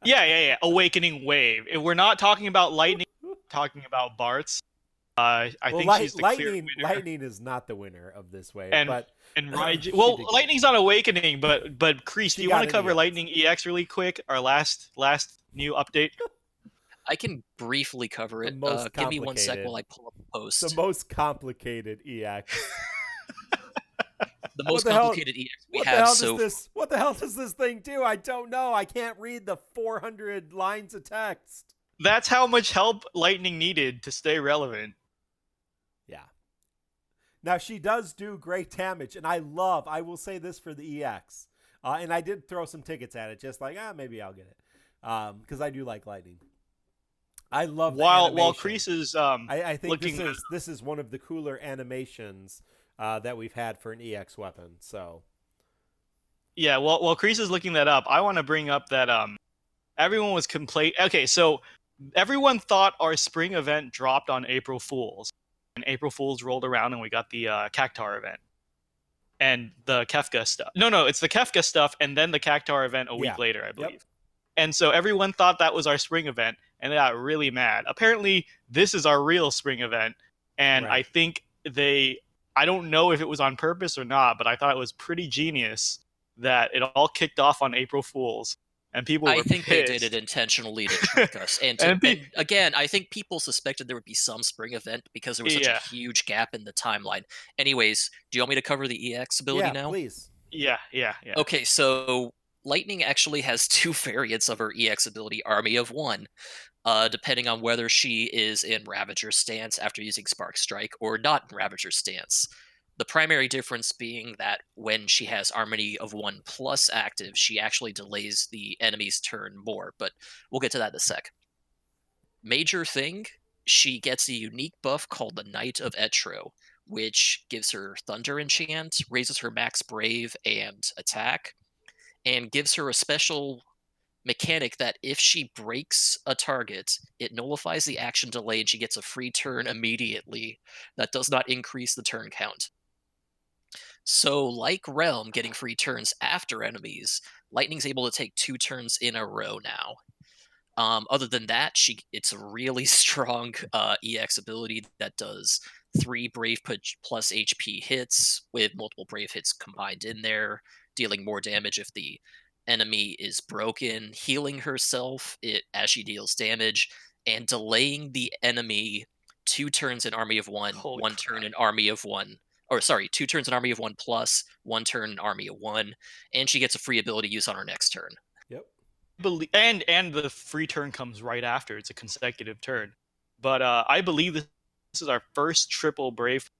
yeah. Awakening wave. If we're not talking about Lightning, we're talking about Bart's. I think she's the clear winner. Lightning is not the winner of this wave, but Lightning's not Awakening, but Kreese, do you want to cover Lightning EX really quick? Our last new update. I can briefly cover it. Give me 1 sec while I pull up the post. The most complicated EX. The most complicated EX we have. What the hell does this thing do? I don't know. I can't read the 400 lines of text. That's how much help Lightning needed to stay relevant. Yeah. Now, she does do great damage, and I will say this for the EX. And I did throw some tickets at it, just like, maybe I'll get it. Because I do like Lightning. I love while Kreese is I think this is one of the cooler animations that we've had for an EX weapon. So yeah, while Kreese is looking that up, I want to bring up that everyone was Okay, so everyone thought our spring event dropped on April Fools, and April Fools rolled around and we got the Cactar event and the Kefka stuff. No, it's the Kefka stuff and then the Cactar event a week later, I believe. Yep. And so everyone thought that was our spring event. and they got really mad. Apparently, this is our real spring event, and Right. I think I don't know if it was on purpose or not, but I thought it was pretty genius that it all kicked off on April Fools, and people were I think pissed. they did it intentionally to trick us. And, And and again, I think people suspected there would be some spring event because there was such Yeah. a huge gap in the timeline. Anyways, do you want me to cover the EX ability Yeah, now? please. Yeah. Okay, so Lightning actually has two variants of her EX ability, Army of One, depending on whether she is in Ravager stance after using Spark Strike or not in Ravager stance. The primary difference being that when she has Army of One plus active, she actually delays the enemy's turn more, but we'll get to that in a sec. Major thing, she gets a unique buff called the Knight of Etro, which gives her Thunder Enchant, raises her max Brave and attack, and gives her a special mechanic that if she breaks a target, it nullifies the action delay and she gets a free turn immediately. That does not increase the turn count. So, like Realm getting free turns after enemies, Lightning's able to take 2 turns in a row now. Other than that, it's a really strong EX ability that does 3 Brave plus HP hits with multiple Brave hits combined in there, dealing more damage if the enemy is broken, healing herself as she deals damage, and delaying the enemy 2 turns in Army of One, Holy 1 crap. turn in Army of One. Or sorry, 2 turns in Army of One plus, 1 turn in Army of One, and she gets a free ability to use on her next turn. Yep. And the free turn comes right after. It's a consecutive turn. But I believe this is our first triple Brave.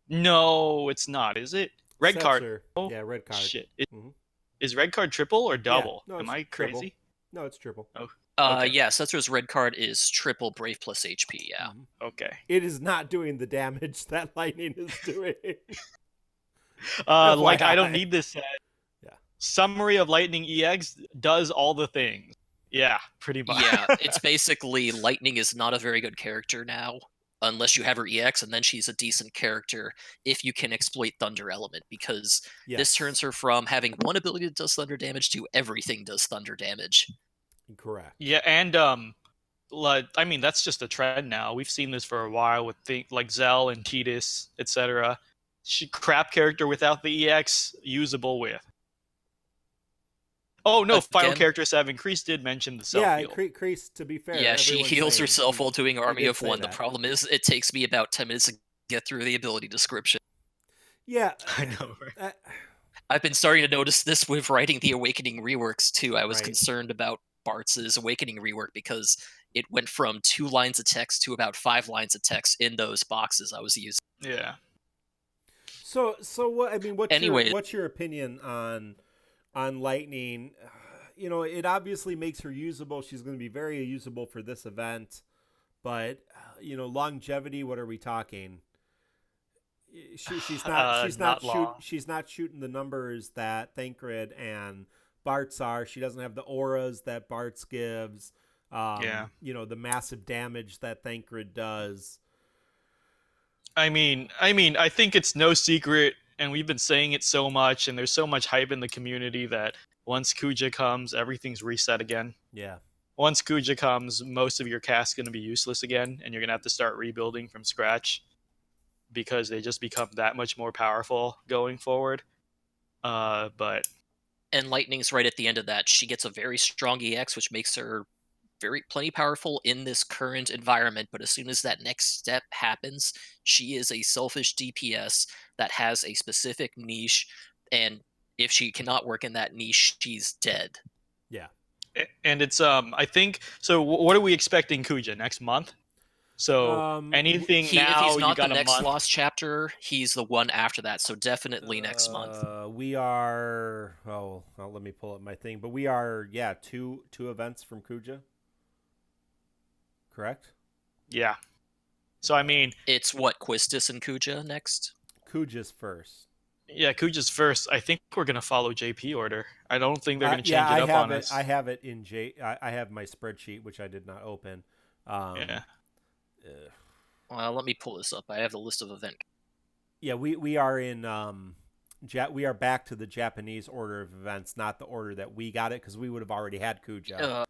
No, it's not, is it? Red card. Setzer. Oh, Yeah, red card. shit. Mhm. Is red card triple or double? no, Am it's I triple. crazy? No, it's triple. Oh, okay. Yeah, Setzer's red card is triple Brave plus HP, yeah. Mhm. Okay. It is not doing the damage that Lightning is doing. Like, I FYI. don't need this set. Yeah. Summary of Lightning EX does all the things. Yeah, pretty much. Yeah, it's basically Lightning is not a very good character now, unless you have her EX, and then she's a decent character if you can exploit Thunder Element, because Yes. this turns her from having one ability that does thunder damage to everything does thunder damage. Correct. Yeah, and I mean, that's just a trend now. We've seen this for a while with like Zell and Tidus, etc. Crap character without the EX, usable with. Oh no, final Again- characters have increased. Did mention the self Yeah, heal. Crease, to be fair. Yeah, she everyone's heals saying herself while doing Army did of say One. The that. problem is it takes me about 10 minutes to get through the ability description. Yeah. I know. Right? I've been starting to notice this with writing the Awakening reworks too. I was Right. concerned about Bartz's Awakening rework because it went from 2 lines of text to about 5 lines of text in those boxes I was using. Yeah. So what? I mean, Anyway- what's your opinion on Lightning? You know, it obviously makes her usable. She's going to be very usable for this event, but you know, longevity. What are we talking? She's not long. she's not shooting the numbers that Thancred and Bartz are. She doesn't have the auras that Bartz gives. Yeah. You know, the massive damage that Thancred does. I mean, I think it's no secret, and we've been saying it so much, and there's so much hype in the community that once Kuja comes, everything's reset again. Yeah. Once Kuja comes, most of your cast's going to be useless again, and you're going to have to start rebuilding from scratch because they just become that much more powerful going forward. But And Lightning's right at the end of that. She gets a very strong EX, which makes her plenty powerful in this current environment, but as soon as that next step happens, she is a selfish DPS that has a specific niche, and if she cannot work in that niche, she's dead. Yeah. and it's I think so. What are we expecting Kuja next month? So anything If now he's you not the got a next month. Lost chapter, he's the one after that, so definitely next month. We are. Oh, well, let me pull up my thing. But we are. Yeah, two events from Kuja. Correct. Yeah. So I mean, It's what, Quistis and Kuja next? Kuja's first. yeah, Kuja's first. I think we're gonna follow JP order. I don't think they're gonna change it up on us. I have it in I have my spreadsheet, which I did not open. Yeah. Well, let me pull this up. I have the list of event. Yeah, we are in we are back to the Japanese order of events, not the order that we got it, because we would have already had Kuja.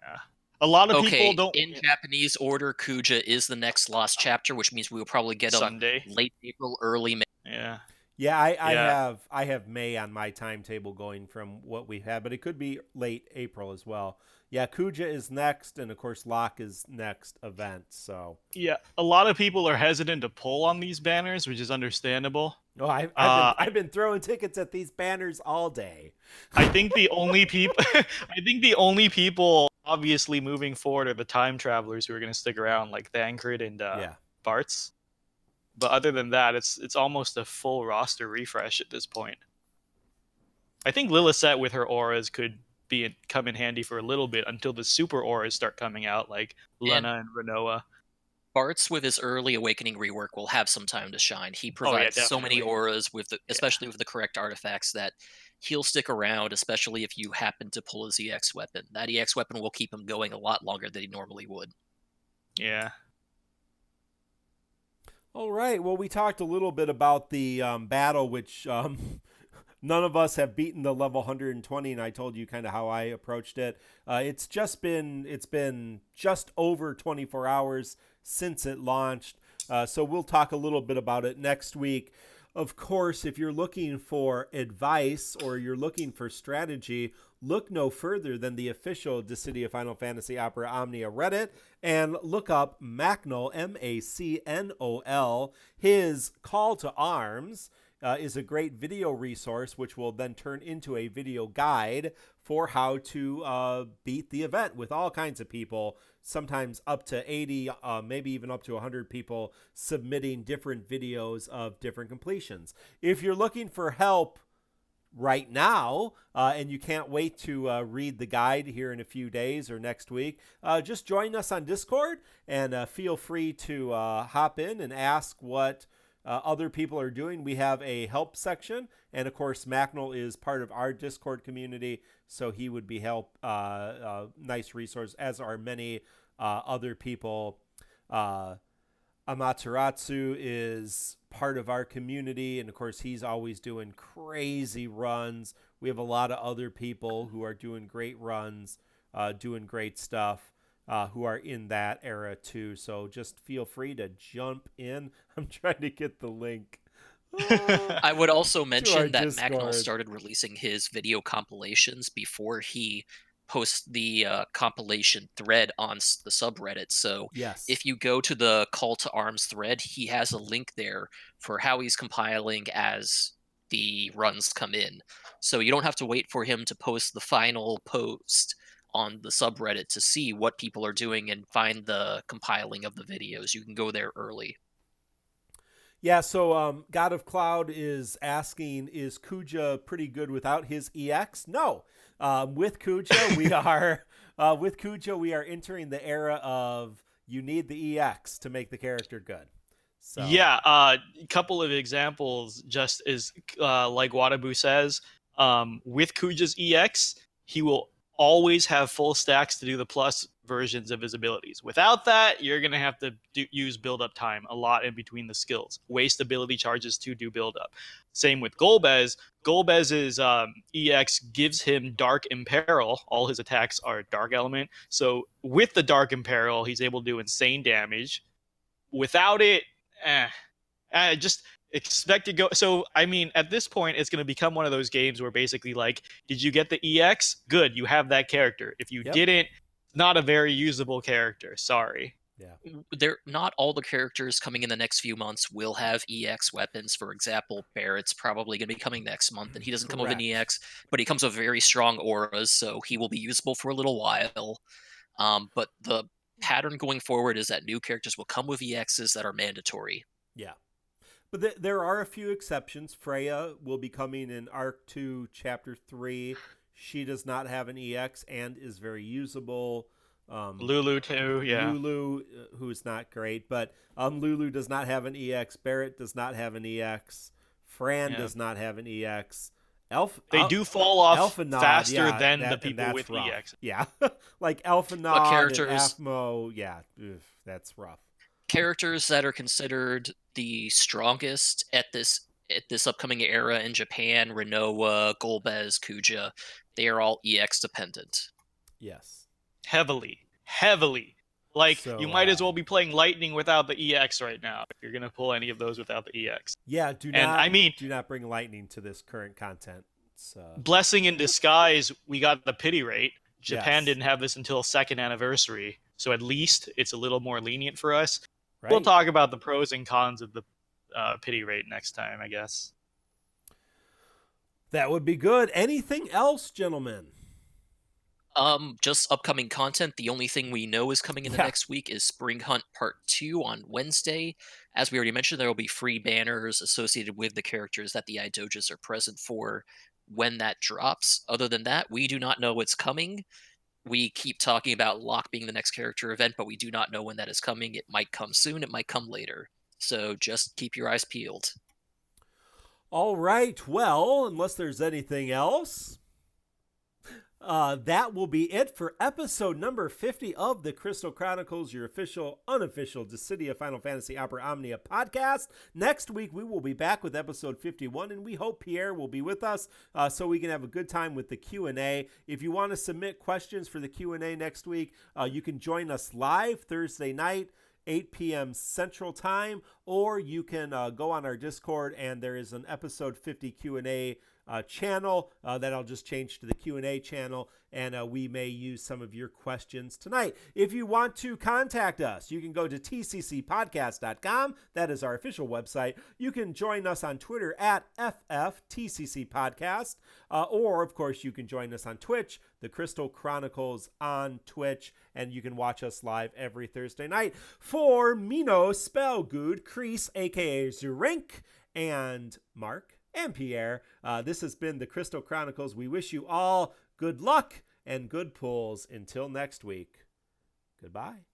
Yeah. A lot of Okay, people don't. in Japanese order, Kuja is the next lost chapter, which means we will probably get them Sunday. late April, early May. Yeah. Yeah, I Yeah. have May on my timetable going from what we had, but it could be late April as well. Yeah, Kuja is next, and of course Locke is next event. So Yeah. A lot of people are hesitant to pull on these banners, which is understandable. oh, Uh, I've been throwing tickets at these banners all day. I think the only people, I think the only people obviously moving forward are the time travelers who are going to stick around, like Thancred and Yeah. Bartz. But other than that, it's almost a full roster refresh at this point. I think Lilithset with her auras could come in handy for a little bit until the super auras start coming out, like Lena and Renoa. Bartz with his early awakening rework will have some time to shine. He Oh, yeah, provides so many definitely. auras with especially with the correct artifacts that he'll stick around, especially if you happen to pull his EX weapon. That EX weapon will keep him going a lot longer than he normally would. Yeah. All right. Well, we talked a little bit about the battle, which none of us have beaten the level 120, and I told you kind of how I approached it. It's been just over 24 hours since it launched, so we'll talk a little bit about it next week. Of course, if you're looking for advice or you're looking for strategy, look no further than the official Dissidia Final Fantasy Opera Omnia Reddit and look up Macnol, Macnol. His call to arms is a great video resource, which will then turn into a video guide for how to beat the event with all kinds of people, sometimes up to 80, maybe even up to 100 people submitting different videos of different completions. If you're looking for help right now, and you can't wait to read the guide here in a few days or next week, just join us on Discord and feel free to hop in and ask what other people are doing. We have a help section, and of course Macnol is part of our Discord community, so he would be nice resource, as are many other people. Amaterasu is part of our community, and of course he's always doing crazy runs. We have a lot of other people who are doing great runs, doing great stuff, who are in that era too. So just feel free to jump in. I'm trying to get the link. I would also mention that Discord. Macnol started releasing his video compilations before he posts the compilation thread on the subreddit. So Yes. if you go to the call to arms thread, he has a link there for how he's compiling as the runs come in. So you don't have to wait for him to post the final post on the subreddit to see what people are doing and find the compiling of the videos. You can go there early. Yeah, so God of Cloud is asking, is Kuja pretty good without his EX? No. With Kuja, we are entering the era of you need the EX to make the character good. So Yeah, a couple of examples, just as like Watabu says, with Kuja's EX, he will always have full stacks to do the plus versions of his abilities. Without that, you're going to have to use build-up time a lot in between the skills. Waste ability charges to do build-up. Same with Golbez. Golbez's EX gives him Dark Imperil. All his attacks are Dark Element. So with the Dark Imperil, he's able to do insane damage. Without it, just expect to go. So, I mean, at this point, it's going to become one of those games where basically, like, did you get the EX? Good, you have that character. If you didn't, not a very usable character. Sorry. Yeah. Not all the characters coming in the next few months will have EX weapons. For example, Barrett's probably going to be coming next month, and he doesn't come with an EX, but he comes with very strong auras, so he will be usable for a little while. But the pattern going forward is that new characters will come with EXs that are mandatory. Yeah. But there are a few exceptions. Freya will be coming in Arc 2, Chapter 3. She does not have an EX and is very usable. Lulu too, yeah. Lulu, who's not great, but Lulu does not have an EX. Barrett does not have an EX. Fran does not have an EX. They do fall off faster than the people with rough. EX. Yeah, like Elfenod and Aphmo. Yeah, that's rough. Characters that are considered the strongest at this upcoming era in Japan, Renoa, Golbez, Kuja, they are all EX dependent. Yes. Heavily. heavily. Like, So, you might as well be playing Lightning without the EX right now if you're going to pull any of those without the EX. Yeah, do not bring lightning to this current content. Blessing in disguise, we got the pity rate. Japan Yes. didn't have this until second anniversary, so at least it's a little more lenient for us. Right. We'll talk about the pros and cons of the pity rate next time, I guess. That would be good. Anything else, gentlemen? Just upcoming content. The only thing we know is coming in the next week is Spring Hunt Part 2 on Wednesday. As we already mentioned, there will be free banners associated with the characters that the Eijodas are present for when that drops. Other than that, we do not know what's coming. We keep talking about Locke being the next character event, but we do not know when that is coming. It might come soon, it might come later. So just keep your eyes peeled. All right. Well, unless there's anything else, that will be it for episode number 50 of the Crystal Chronicles, your official, unofficial Dissidia Final Fantasy Opera Omnia podcast. Next week, we will be back with episode 51, and we hope Pierre will be with us so we can have a good time with the Q&A. If you want to submit questions for the Q&A next week, you can join us live Thursday night, 8 p.m. Central Time, or you can go on our Discord, and there is an episode 50 Q&A channel that I'll just change to the Q&A channel, and we may use some of your questions tonight. If you want to contact us, you can go to tccpodcast.com. That is our official website. You can join us on Twitter at FFTCCpodcast, or of course you can join us on Twitch, the Crystal Chronicles on Twitch, and you can watch us live every Thursday night. For Mino, Spellgood, Kreese, aka Zurink, and Mark and Pierre, this has been the Crystal Chronicles. We wish you all good luck and good pulls until next week. Goodbye.